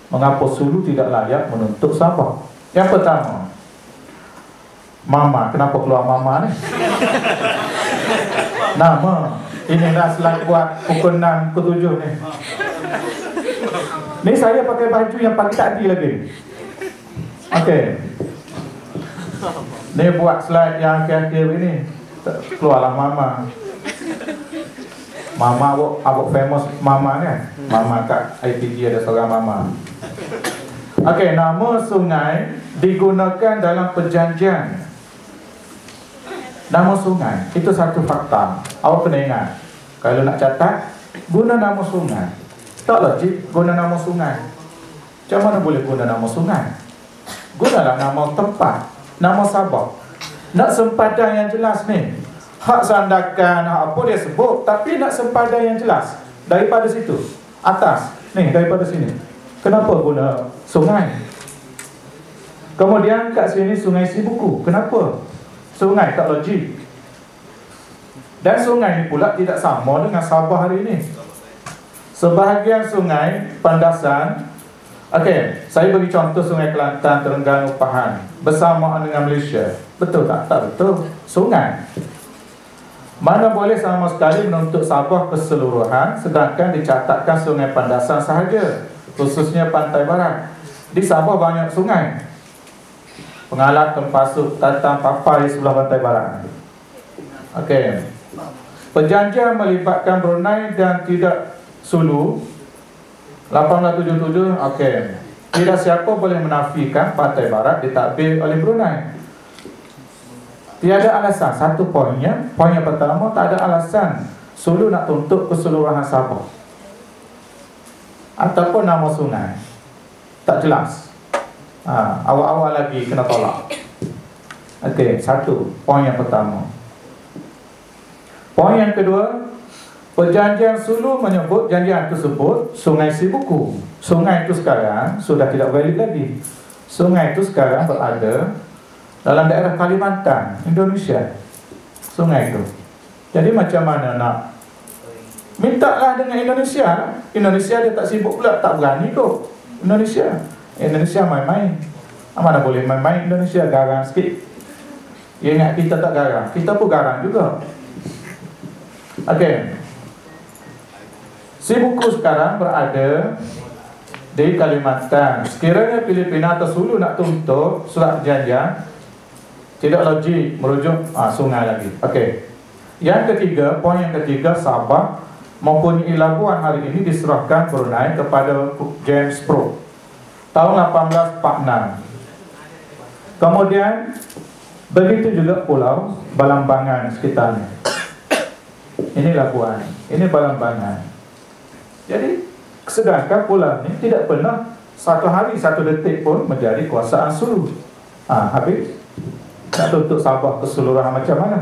Mengapa Sulu tidak layak menuntut Sabah? Yang pertama, Mama. Kenapa keluar Mama ni? Nama. Ini dah selak buat pukul 6, pukul 7 ni. Ni saya pakai baju yang pagi tadi lagi. Okey. Ni buat slide yang akhir-akhir ini. Keluarlah Mama. Mama awak famous Mama kan? Mama kat IPG ada seorang Mama. Okey, nama sungai digunakan dalam perjanjian. Nama sungai itu satu fakta. Awak kena ingat. Kalau nak catat, guna nama sungai. Tak logik guna nama sungai. Macam mana boleh guna nama sungai? Gunalah nama tempat, nama Sabah. Nak sempadan yang jelas ni. Hak sandakan, hak apa dia sebut, tapi nak sempadan yang jelas. Daripada situ, atas, ni daripada sini. Kenapa guna sungai? Kemudian kat sini Sungai Sibuku. Kenapa? Sungai tak logik. Dan sungai ni pula tidak sama dengan Sabah hari ini. Sebahagian sungai Pandasan. Okey, saya bagi contoh Sungai Kelantan, Terengganu, Pahang bersamaan dengan Malaysia. Betul tak? Tak betul. Sungai mana boleh sama sekali menuntut Sabah keseluruhan, sedangkan dicatatkan Sungai Pandasan sahaja, khususnya Pantai Barat. Di Sabah banyak sungai. Pengalat, Tempasuk, Tatang, Papai sebelah Pantai Barat. Okey. Perjanjian melibatkan Brunei dan tidak Sulu 1877. Okey. Tidak siapa boleh menafikan Pantai Barat ditadbir oleh Brunei. Tiada alasan. Satu poinnya, poin yang pertama, tak ada alasan Sulu nak tuntut keseluruhan Sabah ataupun nama sungai. Tak jelas. Awal-awal lagi kena tolak. Okey, satu, poin yang pertama. Poin yang kedua, perjanjian Sulu menyebut janjian tersebut Sungai Sibuku. Sungai itu sekarang sudah tidak valid lagi. Sungai itu sekarang berada dalam daerah Kalimantan, Indonesia. Sungai itu. Jadi macam mana nak mintalah dengan Indonesia. Indonesia dia tak sibuk pula, tak berani kok. Indonesia main-main. Mana boleh main-main. Indonesia garang sikit. Dia ingat kita tak garang, kita pun garang juga. Okey. Sibuku sekarang berada di Kalimantan. Sekiranya Filipina atau Sulu nak tuntut surat perjanjian, tidak logik merujuk sungai lagi. Okey. Yang ketiga, poin yang ketiga, Sabah mempunyai labuan hari ini diserahkan Brunei kepada James Pro tahun 1846. Kemudian begitu juga pulau Balambangan sekitarnya. Ini labuan, ini Balambangan. Jadi sedangkan pulau ini tidak pernah satu hari satu detik pun menjadi kuasaan Sulu. Habis nak tuntut Sabah keseluruhan macam mana?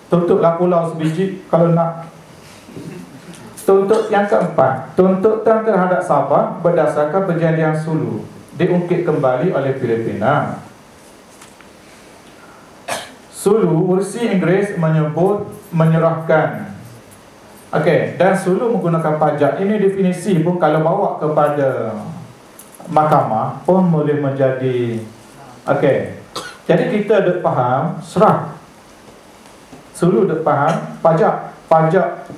Tuntutlah pulau sebiji kalau nak. Tuntut yang keempat, tuntutan terhadap Sabah berdasarkan perjanjian Sulu diungkit kembali oleh Filipina. Sulu, versi Inggris menyebut menyerahkan. Okey, dan Sulu menggunakan pajak. Ini definisi pun kalau bawa kepada mahkamah pun boleh menjadi. Okey. Jadi kita dah faham serah. Sulu dah faham pajak.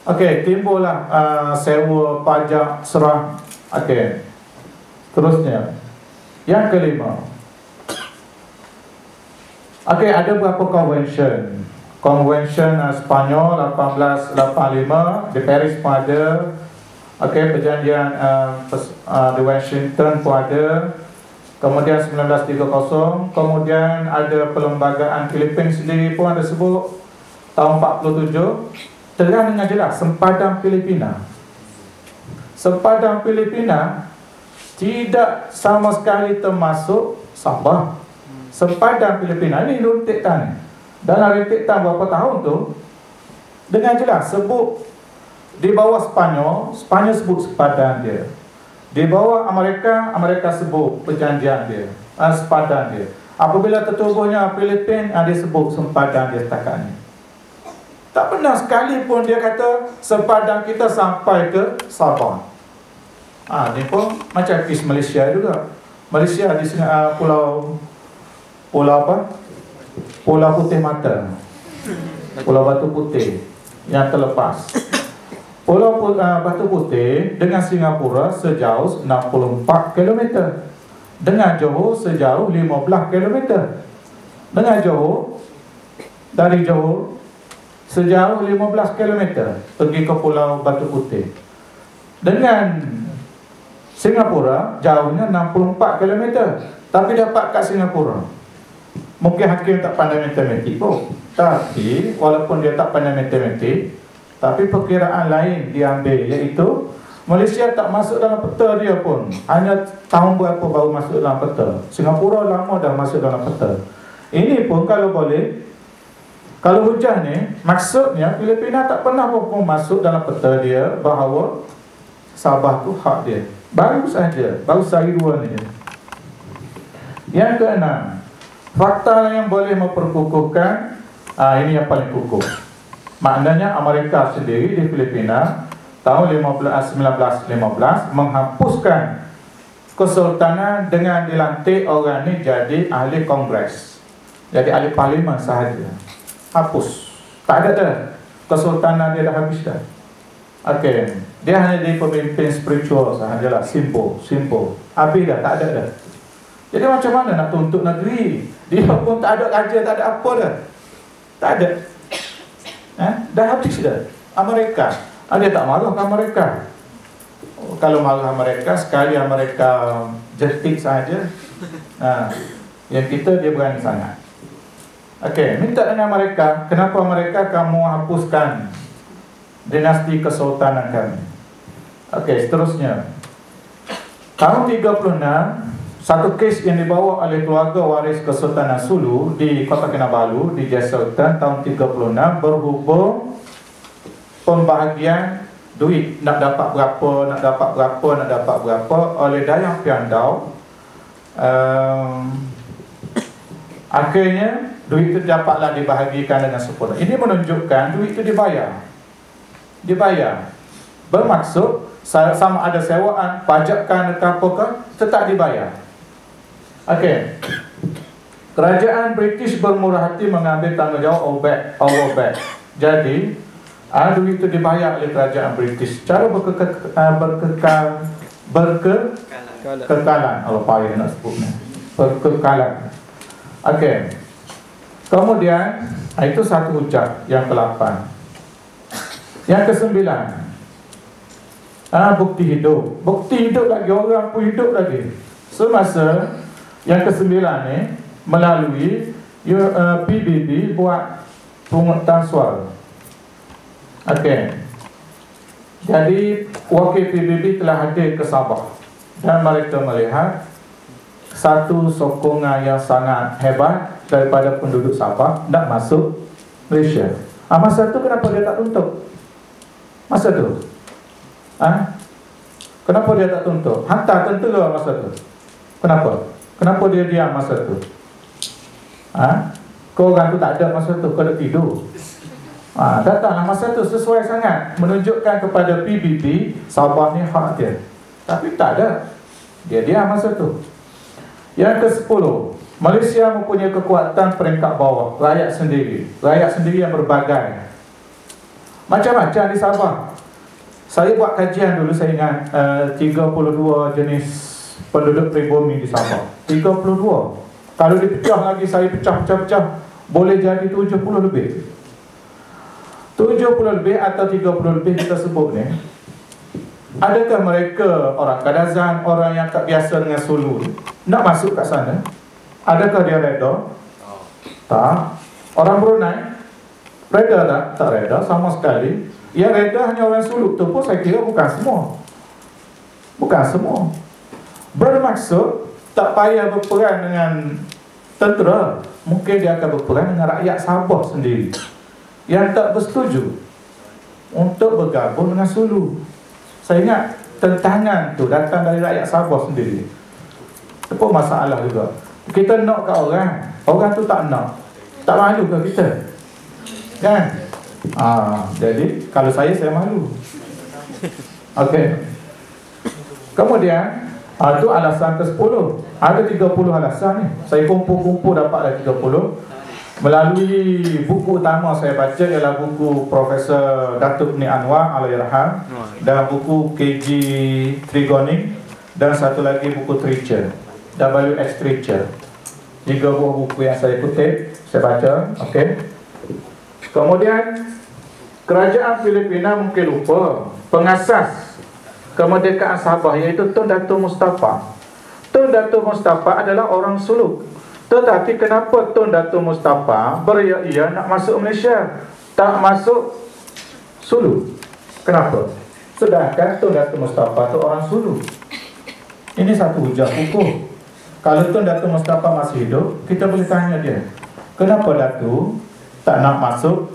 Okey, timbullah sewa, pajak, serah. Okey. Terusnya. Yang kelima. Okey, ada berapa convention? Convention Spanyol 1885 di Paris pun ada. Okey, perjanjian di Washington pun ada. Kemudian 1930, kemudian ada perlembagaan Filipina sendiri pun ada sebut tahun 47. Terang dengan jelas sempadan Filipina. Sempadan Filipina tidak sama sekali termasuk Sabah. Sempadan Filipina ini Rentik Tan. Dalam Rentik Tan berapa tahun tu dengan jelas sebut di bawah Spanyol sebut sempadan dia. Di bawah Amerika sebut perjanjian dia, sempadan dia. Apabila tertubuhnya Filipina, dia sebut sempadan dia setakat ni. Tak pernah sekali pun dia kata sempadan kita sampai ke Sabah. Ni pun macam kes Malaysia juga. Malaysia di sini pulau apa? Pulau Putih Mata, Pulau Batu Putih yang terlepas. Pulau Batu Putih dengan Singapura sejauh 64 km, dengan Johor sejauh 15 km, dengan Johor dari Johor sejauh 15 km pergi ke Pulau Batu Putih. Dengan Singapura jauhnya 64 km, tapi dapat kat Singapura. Mungkin hakim tak pandai matematik pun, tapi walaupun dia tak pandai matematik, tapi perkiraan lain diambil, iaitu Malaysia tak masuk dalam peta dia pun. Hanya tahun berapa baru masuk dalam peta. Singapura lama dah masuk dalam peta. Ini pun kalau boleh, kalau hujan ni, maksudnya Filipina tak pernah pun masuk dalam peta dia bahawa Sabah tu hak dia. Baru sehari dua ni. Yang keenam, fakta yang boleh memperkukuhkan, ini yang paling kukuh. Maknanya Amerika sendiri di Filipina tahun 1915 menghapuskan kesultanan dengan dilantik orang ni jadi ahli kongres, jadi ahli parlimen sahaja. Hapus. Tak ada dah. Kesultanan dia dah habis dah. Okey. Dia hanya jadi pemimpin spiritual sahajalah. Simple. Habis dah. Tak ada dah. Jadi macam mana nak tuntut negeri? Dia pun tak ada raja, tak ada apa dah. Tak ada. Dah habis dah. Amerika. Dia tak marah ke Amerika? kalau marah mereka, sekali yang mereka jetik saja, yang kita dia berani sangat. Okey, minta dengan mereka, kenapa mereka kamu hapuskan dinasti kesultanan kami. Okey, seterusnya. Tahun 36, satu kes yang dibawa oleh keluarga waris Kesultanan Sulu di Kota Kinabalu di Jaya Sultan tahun 36 berhubung pembahagian duit, nak dapat berapa oleh Dayang Piandau. Akhirnya duit itu dapatlah dibahagikan dengan sempurna. Ini menunjukkan duit itu dibayar. Bermaksud sama ada sewaan, pajakan atau apakah, tetap dibayar. Okey. Kerajaan British bermurah hati mengambil tanggungjawab all back. Jadi, duit itu dibayar oleh kerajaan British secara berkekalan. Allah payah nak sebutnya. Berkekalan. Okey. Kemudian, itu satu hujah yang ke-8. Yang ke-9, bukti hidup. Bukti hidup lagi, orang pun hidup lagi. Semasa yang ke-9 ni melalui PBB buat pungutan suara. Okey. Jadi wakil PBB telah hadir ke Sabah dan mereka melihat satu sokongan yang sangat hebat daripada penduduk Sabah nak masuk Malaysia. Masa tu kenapa dia tak tuntut? Masa tu kenapa dia tak tuntut? Hantar tentera masa tu. Kenapa dia diam masa tu? Kau orang tu tak ada masa tu, kau dah tidur. Datanglah masa tu, sesuai sangat menunjukkan kepada PBB Sabah ni hak dia. Tapi tak ada, dia diam masa tu. Yang ke-10, Malaysia mempunyai kekuatan peringkat bawah, rakyat sendiri yang berbagai macam-macam di Sabah. Saya buat kajian dulu, saya ingat 32 jenis penduduk pribumi di Sabah. 32. Kalau dipecah lagi, saya pecah, boleh jadi 70 lebih. 70 lebih atau 30 lebih kita sebut ni. Adakah mereka orang Kadazan, orang yang tak biasa dengan Sulu, nak masuk kat sana? Adakah dia reda? Tak. Orang Brunei reda tak? Tak reda sama sekali. Yang reda hanya orang Sulu. Tu pun saya kira bukan semua. Bermaksud tak payah berperang dengan tentera, mungkin dia akan berperang dengan rakyat Sabah sendiri yang tak bersetuju untuk bergabung dengan Sulu. Saya ingat tentangan tu datang dari rakyat Sabah sendiri. Itu pun masalah juga. Kita nak kat orang tu tak nak. Tak malu ke kita? Kan? Jadi kalau saya malu. Okey. Kemudian itu alasan ke-10. Ada 30 alasan ni. Saya kumpul dapatlah 30. Melalui buku utama saya baca ialah buku Profesor Datuk Ni Anwar Allahyarham dan buku KG Trigoning dan satu lagi buku Treacher, W.X. Treacher. 3 buah buku yang saya kutip, saya baca. Okey. Kemudian kerajaan Filipina mungkin lupa pengasas kemerdekaan Sabah iaitu Tun Datu Mustafa. Tun Datu Mustafa adalah orang Suluk. Tetapi kenapa Tun Datu Mustafa beria-ia nak masuk Malaysia, tak masuk Sulu? Kenapa? Sedangkan Tun Datu Mustafa tu orang Sulu. Ini satu hujah hukum. Kalau Tun Datu Mustafa masih hidup, kita boleh tanya dia, kenapa Datu tak nak masuk,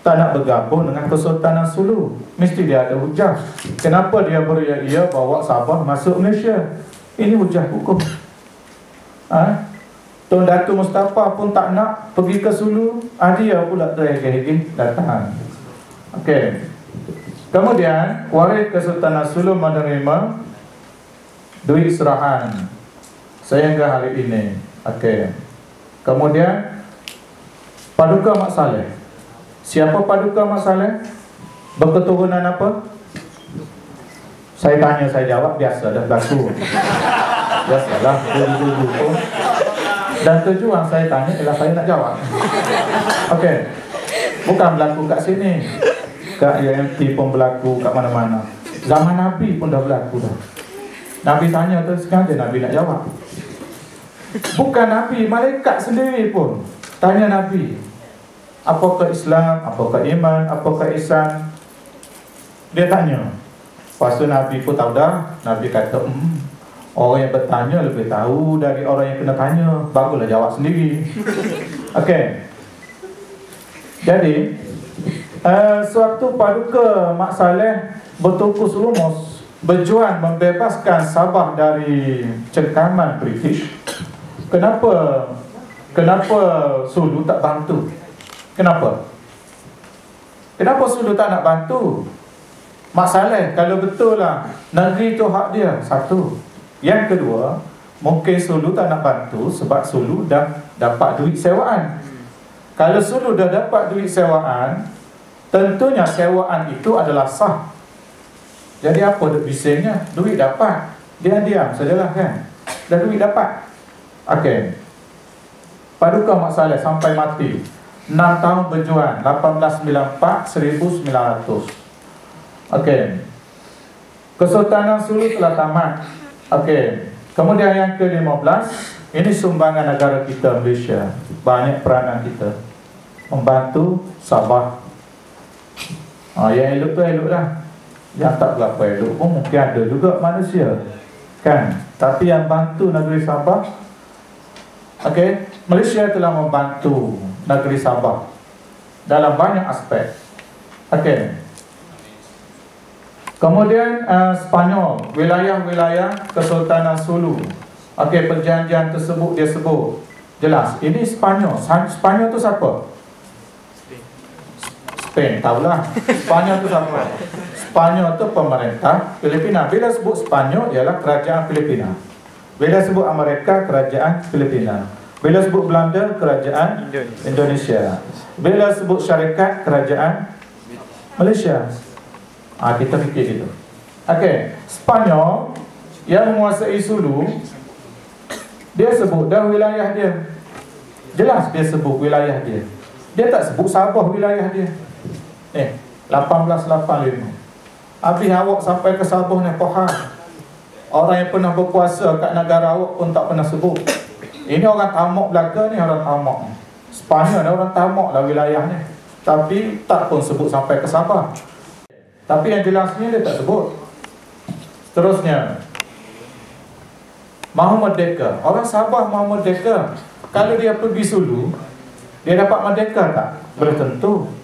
tak nak bergabung dengan Kesultanan Sulu? Mesti dia ada hujah. Kenapa dia beria-ia bawa Sabah masuk Malaysia? Ini hujah hukum. Tun Datu Mustafa pun tak nak pergi ke Sulu, dia pula terhege-hege datang. Okey. Kemudian waris Kesultanan Sulu menerima duit serahan sehingga hari ini. Okey. Kemudian Paduka Mat Saleh. Siapa Paduka Mat Saleh? Berketurunan apa? Saya tanya, saya jawab, biasa dah berlaku. Biasalah, dulu pun. Dan tujuan saya tanya ialah saya nak jawab. Okey. Bukan berlaku kat sini, kat UMT pun berlaku, kat mana-mana. Zaman Nabi pun dah berlaku dah. Nabi tanya tu sengaja Nabi nak jawab. Bukan Nabi, malaikat sendiri pun tanya Nabi, apakah Islam, apakah iman, apakah ihsan. Dia tanya. Lepas tu Nabi pun tahu dah. Nabi kata, orang yang bertanya lebih tahu dari orang yang kena tanya. Baguslah jawab sendiri. Okey. Jadi suatu paduka Mak Saleh bertukus rumus berjuang membebaskan Sabah dari cengkaman British. Kenapa Sulu tak bantu? Kenapa Sulu tak nak bantu? Mak Saleh, kalau betul lah negeri tu hak dia, satu. Yang kedua, mungkin Sulu tak nak bantu sebab Sulu dah dapat duit sewaan. Kalau Sulu dah dapat duit sewaan, tentunya sewaan itu adalah sah. Jadi apa dia bisingnya? Duit dapat, dia diam sajalah kan. Dah duit dapat. Okey. Paduka Mak Saleh sampai mati 6 tahun berjuang, 1894-1900. Okey. Kesultanan Sulu telah tamat. Okey. Kemudian yang ke-15, ini sumbangan negara kita Malaysia. Banyak peranan kita membantu Sabah. Yang elok tu elok lah. Yang tak berapa elok pun mungkin ada juga manusia, kan? Tapi yang bantu negeri Sabah, okey, Malaysia telah membantu negeri Sabah dalam banyak aspek. Okey. Kemudian Spanyol, wilayah-wilayah Kesultanan Sulu. Okey, perjanjian tersebut dia sebut jelas. Ini Spanyol. Spanyol tu siapa? Spain, tahulah. Spanyol tu siapa? Spanyol tu pemerintah Filipina. Bila sebut Spanyol ialah kerajaan Filipina. Bila sebut Amerika, kerajaan Filipina. Bila sebut Belanda, kerajaan Indonesia. Bila sebut syarikat, kerajaan Malaysia. Kita fikir gitu. Okey, Spanyol yang menguasai Sulu, dia sebut dah wilayah dia. Jelas dia sebut wilayah dia. Dia tak sebut Sabah wilayah dia. 1885. Habis awak sampai ke Sabah ni faham. Orang yang pernah berkuasa kat negara awak pun tak pernah sebut. Ini orang tamak belaka ni, orang tamak. Spanyol ni orang tamak lah wilayah ni. Tapi tak pun sebut sampai ke Sabah. Tapi yang jelasnya dia tak sebut. Seterusnya, mahu merdeka. Orang Sabah mahu merdeka. Kalau dia pergi Sulu, dia dapat merdeka tak? Belum tentu.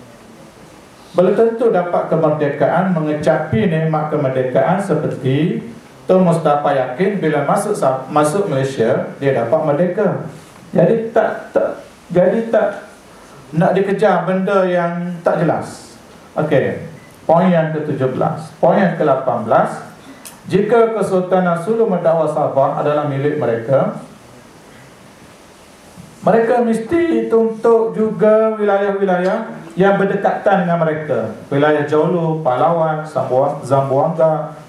Belum tentu dapat kemerdekaan, mengecapi nikmat kemerdekaan seperti Tun Mustafa Yakin bila masuk Malaysia, dia dapat merdeka. Jadi tak nak dikejar benda yang tak jelas. Okey. Poin yang ke-17. Poin yang ke-18, jika Kesultanan Sulu mendakwa Sabah adalah milik mereka, mereka mesti tuntut juga wilayah-wilayah yang berdekatan dengan mereka. Wilayah Jolo, Palawan, Zamboanga,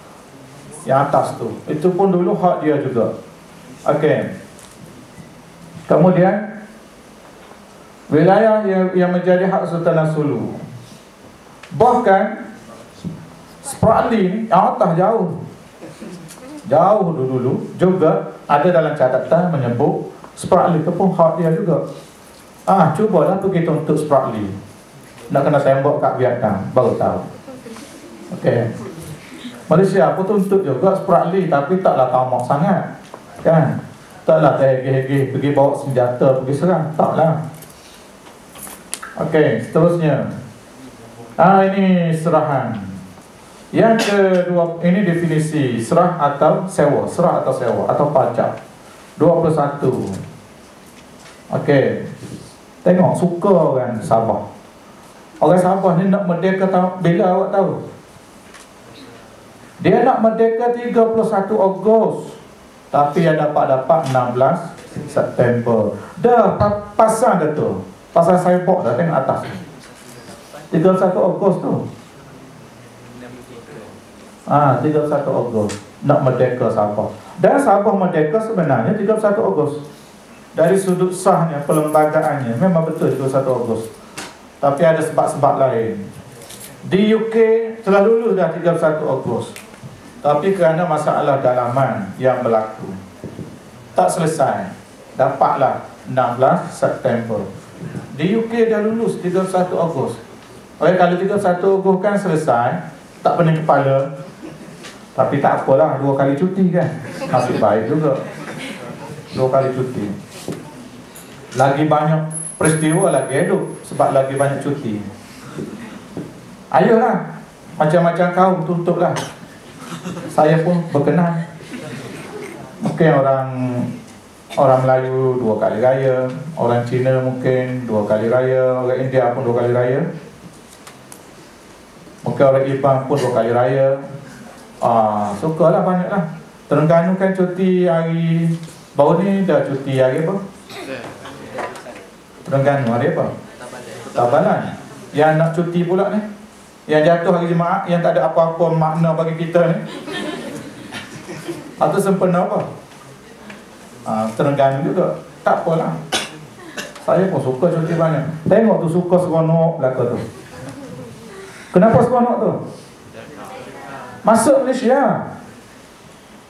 yang atas tu. Itu pun dulu hak dia juga. Okey. Kemudian wilayah yang menjadi hak Sultanat Sulu. Bahkan Spratly atas jauh dulu juga ada dalam catatan menyebut Spratly itu pun hak dia juga. Cubalah pergi tuntut Spratly. Nak kena tembak kat Vietnam baru tahu. Okey. Malaysia pun tuntut juga Spratly, tapi taklah tamak sangat, kan? Taklah terhegeh-hegeh pergi bawa senjata pergi serang, taklah. Okey, seterusnya. Ini serahan. Yang kedua, ini definisi serah atau sewa, serah atau sewa atau pajak. 21. Okey. Tengok suka orang Sabah. Orang Sabah ni nak merdeka bila awak tahu? Dia nak merdeka 31 Ogos, tapi yang dapat 16 September. Dah pasang dah tu. Pasang cyborg dah tengok atas. 31 Ogos tu. 31 Ogos nak merdeka Sabah. Dan Sabah merdeka sebenarnya 31 Ogos. Dari sudut sahnya, perlembagaannya memang betul 31 Ogos. Tapi ada sebab-sebab lain. Di UK telah lulus dah 31 Ogos. Tapi kerana masalah dalaman yang berlaku, tak selesai. Dapatlah 16 September. Di UK dah lulus 31 Ogos. Oleh kalau 31 Ogos kan selesai, tak pening kepala. Tapi tak apalah, 2 kali cuti kan. Masih baik juga 2 kali cuti. Lagi banyak peristiwa lagi hidup sebab lagi banyak cuti. Ayolah, macam-macam kaum tuntutlah. Saya pun berkenan. Mungkin orang Melayu 2 kali raya, orang Cina mungkin 2 kali raya, orang India pun 2 kali raya, mungkin orang Iban pun 2 kali raya. Sukalah banyaklah. Terengganu kan cuti hari baru ni dah cuti hari apa? Terengganu hari apa? Tabanan. Yang nak cuti pula ni, yang jatuh hari Jumaat, yang tak ada apa-apa makna bagi kita ni, atau sempena apa? Terengganu juga. Tak apalah. Saya pun suka cuti banyak. Tengok tu suka seronok belaka tu. Kenapa seronok tu? Masuk Malaysia.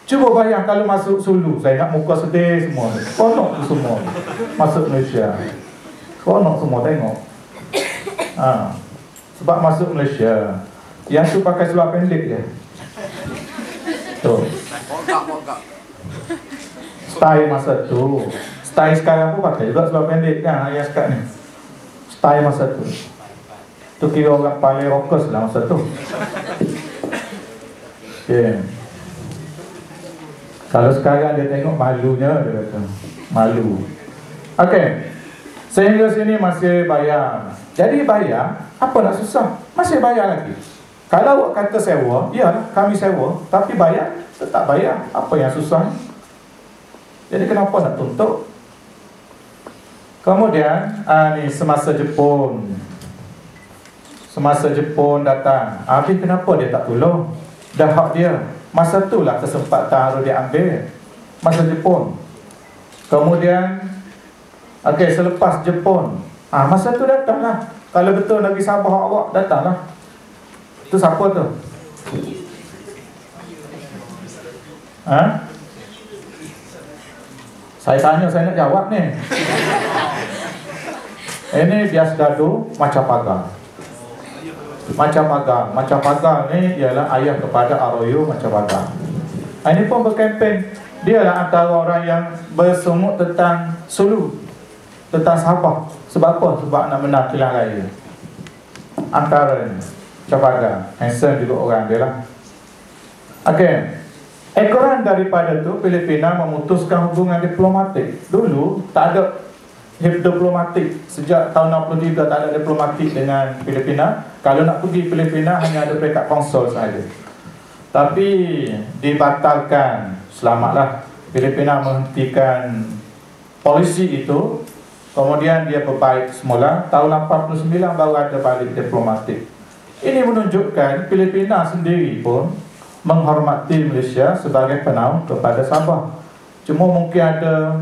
Cuba bayang kalau masuk Sulu. Saya nak muka sedih semua. Seronok tu semua. Masuk Malaysia. Seronok semua tengok. Sebab masuk Malaysia, yang tu pakai seluar pendek je. Tu style masa tu. Style sekarang pun pakai juga seluar pendek kan, ayah sekarang ni. Style masa tu. Tu kira orang paling rockers lah masa tu. Okay. Kalau sekarang dia tengok malunya, dia kata malu. Okay. Sehingga sini masih bayar. Jadi bayar, apa nak susah? Masih bayar lagi. Kalau awak kata sewa, ya kami sewa, tapi bayar, tetap bayar. Apa yang susah? Jadi kenapa nak tuntut? Kemudian ni semasa Jepun. Semasa Jepun datang, habis kenapa dia tak tolong? Dah hak dia. Masa itulah kesempatan harus diambil. Masa Jepun. Kemudian selepas Jepun, masa tu datanglah. Kalau betul Nabi Sabah awak, datanglah. Itu siapa tu? Saya tanya, saya nak jawab ni. Ini bias dadu Macapagal. Macapagal ni ialah ayah kepada Arroyo Macapagal. Ini pun berkempen. Dia lah antara orang yang bersungut tentang Sulu, tentang Sabah. Sebab apa? Sebab nak menang pilihan raya. Antara ni Macapagal, Hanson juga orang dia lah. Ekoran daripada tu, Filipina memutuskan hubungan diplomatik. Dulu tak ada diplomatik. Sejak tahun 63 tak ada diplomatik dengan Filipina. Kalau nak pergi Filipina hanya ada peringkat konsul sahaja. Tapi dibatalkan. Selamatlah, Filipina menghentikan polisi itu. Kemudian dia berbaik semula. Tahun 89 baru ada balik diplomatik. Ini menunjukkan Filipina sendiri pun menghormati Malaysia sebagai penaung kepada Sabah. Cuma mungkin ada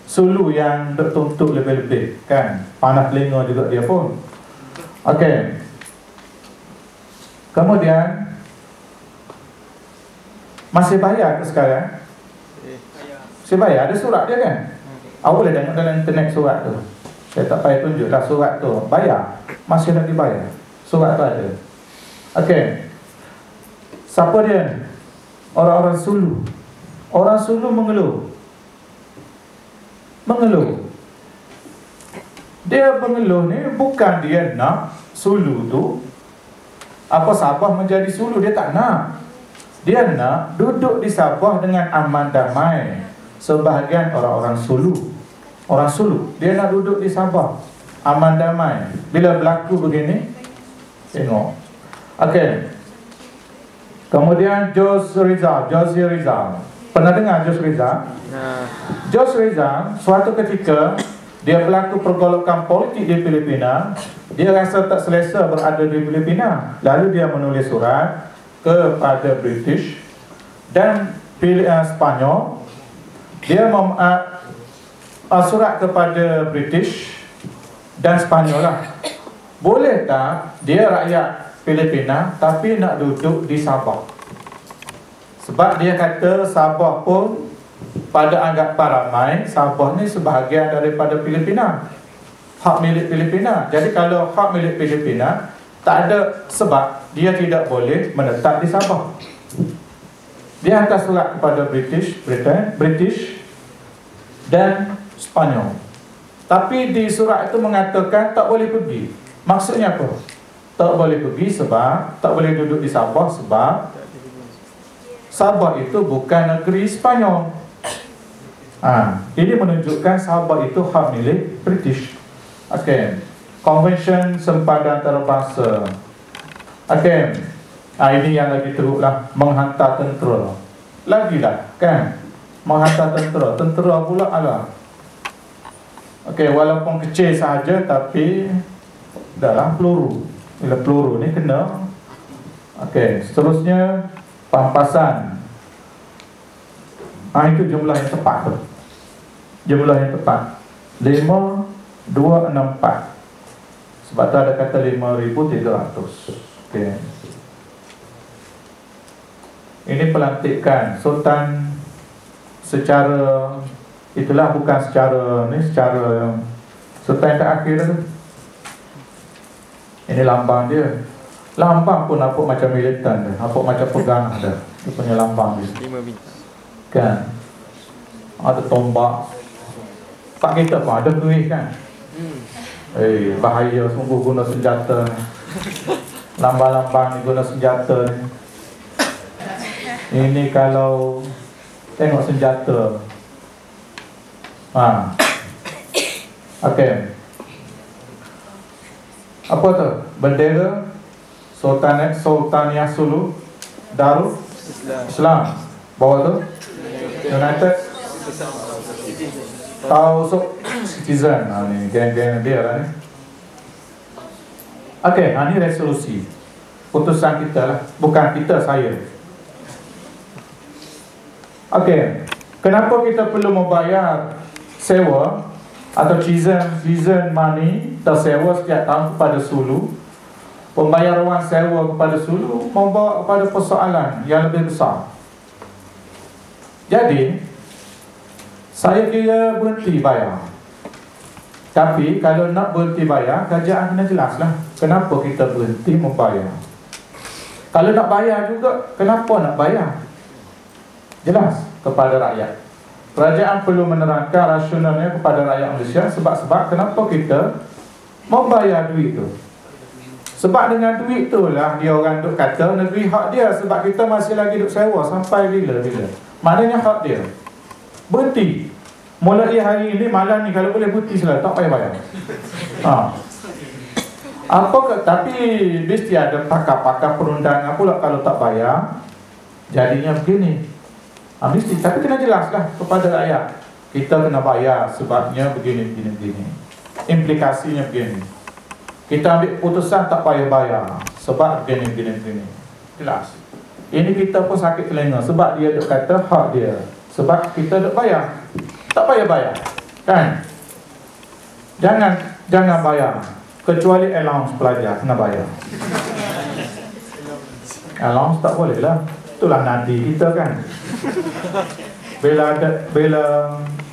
Sulu yang tertuntut lebih-lebih kan. Panas telinga juga dia pun. Kemudian masih bayar ke sekarang? Masih bayar, ada surat dia kan? Awak boleh tengok dalam internet surat tu. Saya tak payah tunjuk dah surat tu. Bayar, masih lagi bayar. Surat tu ada. Siapa dia? Orang-orang Sulu. Orang Sulu mengeluh. Dia mengeluh ni bukan dia nak Sulu tu Sabah menjadi Sulu. Dia tak nak. Dia nak duduk di Sabah dengan aman damai. Sebahagian orang-orang Sulu, orang Sulu, dia nak duduk di Sabah aman damai. Bila berlaku begini, tengok. Kemudian Jose Rizal. Pernah dengar Jose Rizal? Jose Rizal suatu ketika dia berlaku pergolakan politik di Filipina. Dia rasa tak selesa berada di Filipina. Lalu dia menulis surat kepada British dan Spanyol. Dia surat kepada British dan Spanyol lah. Boleh tak dia rakyat Filipina tapi nak duduk di Sabah? Sebab dia kata Sabah pun pada anggapan ramai Sabah ni sebahagian daripada Filipina, hak milik Filipina. Jadi kalau hak milik Filipina, tak ada sebab dia tidak boleh menetap di Sabah. Dia hantar surat kepada British dan Spanyol. Tapi di surat itu mengatakan tak boleh pergi. Maksudnya apa? Tak boleh pergi sebab tak boleh duduk di Sabah sebab Sabah itu bukan negeri Spanyol. Ini menunjukkan Sabah itu hak milik British. Okey. Convention Sempadan Antarabangsa. Okey. Ini yang lagi teruklah, menghantar tentera. Lagilah kan, menghantar tentera. Tentera pula ala. Okey, walaupun kecil sahaja tapi dalam peluru. Bila peluru ni kena. Okey, seterusnya pampasan. Itu jumlah yang tepat tu. Jumlah yang tepat 5264. Sebab tu ada kata 5300. Okey. Ini pelantikan Sultan secara itulah, bukan secara ni, secara Sultan yang terakhir tu. Ini lambang dia. Lambang pun nampak macam militan dia, nampak macam pegang dia. Dia punya lambang dia. 5 bintang. Kan? Ada tombak. Tak kita pun ada duit kan? Bahaya sungguh guna senjata ni. Lambang-lambang ni guna senjata ni. Ini kalau tengok senjata. Okey. Apa tu? Bendera Sultaniyah Sulu Darul Islam. Bawah tu United Tausuk Citizen. Ni geng-geng dia lah ni. Okey, ini resolusi. Putusan kita lah. Bukan kita, saya. Okey, kenapa kita perlu membayar sewa atau season money tersewa setiap tahun kepada Sulu? Pembayaran sewa kepada Sulu membawa kepada persoalan yang lebih besar. Jadi, saya kira berhenti bayar. Tapi kalau nak berhenti bayar, kerajaan kena jelaslah kenapa kita berhenti membayar. Kalau nak bayar juga, kenapa nak bayar? Jelas kepada rakyat. Kerajaan perlu menerangkan rasionalnya kepada rakyat Malaysia. Sebab kenapa kita membayar duit tu. Sebab dengan duit tu lah dia orang duk kata negeri hak dia. Sebab kita masih lagi duk sewa sampai bila-bila. Maknanya hak dia. Berhenti. Mulai hari ini, malam ni kalau boleh berhenti selalu, tak payah bayar. Tapi mesti ada pakar-pakar perundangan pula kalau tak bayar. Jadinya begini. Mesti, tapi kena jelaslah kepada rakyat. Kita kena bayar sebabnya begini. Implikasinya begini. Kita ambil putusan tak payah bayar sebab begini. Jelas. Ini kita pun sakit telinga sebab dia duk kata hak dia. Sebab kita duk bayar. Tak payah bayar. Kan? Jangan bayar. Kecuali allowance pelajar kena bayar. Allowance tak boleh lah. Itulah nadi kita kan.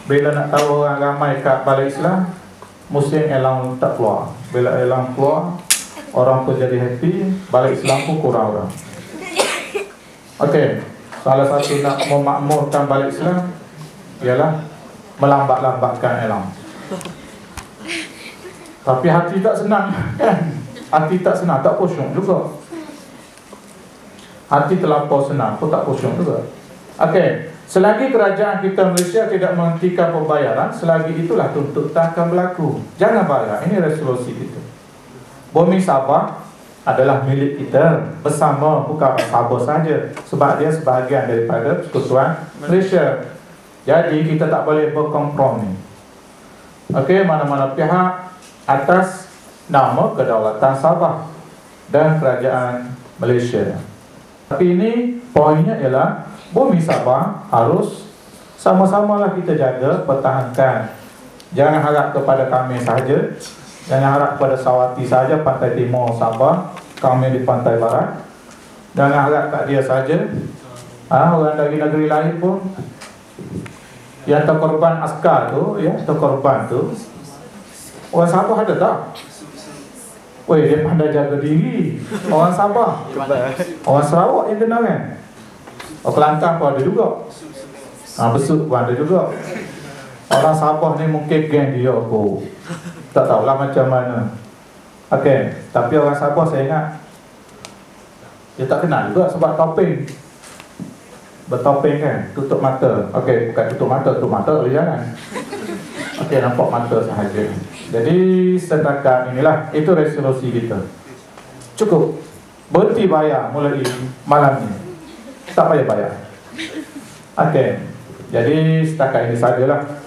Bila nak tahu orang ramai kat Balai Islam, musim elang tak keluar. Bila elang keluar, orang pun jadi happy, Balai Islam pun kurang orang. Okey, salah satu nak memakmurkan Balai Islam ialah melambat-lambatkan elang. Tapi hati tak senang kan? Hati tak senang, tak khusyuk juga. Hati terlampau senang pun tak khusyuk juga. Okey, selagi kerajaan kita Malaysia tidak menghentikan pembayaran, selagi itulah tuntutan akan berlaku. Jangan bayar. Ini resolusi kita. Bumi Sabah adalah milik kita bersama, bukan Sabah saja. Sebab dia sebahagian daripada Persekutuan Malaysia. Jadi kita tak boleh berkompromi. Okey, mana-mana pihak atas nama kedaulatan Sabah dan kerajaan Malaysia. Tapi ini poinnya ialah bumi Sabah harus sama-samalah kita jaga, pertahankan. Jangan harap kepada kami sahaja. Jangan harap kepada Sawati sahaja, pantai timur Sabah, kami di pantai barat. Jangan harap kat dia sahaja. Orang dari negeri lain pun yang terkorban askar tu, ya, terkorban tu, orang Sabah ada tak? Weh, dia pandai jaga diri. Orang Sabah, orang Sarawak yang kena kan? Orang Kelantan pun ada juga. Besut pun ada juga. Orang Sabah ni mungkin geng dia aku tak tahulah macam mana. Okey, tapi orang Sabah saya ingat dia tak kenal juga sebab topeng. Bertopeng kan, tutup mata. Okey, bukan tutup mata boleh jalan. Okey, nampak mata sahaja. Jadi setakat inilah, itu resolusi kita. Cukup. Berhenti bayar mulai malam ni. Tak payah bayar. Okey. Jadi setakat ini sajalah.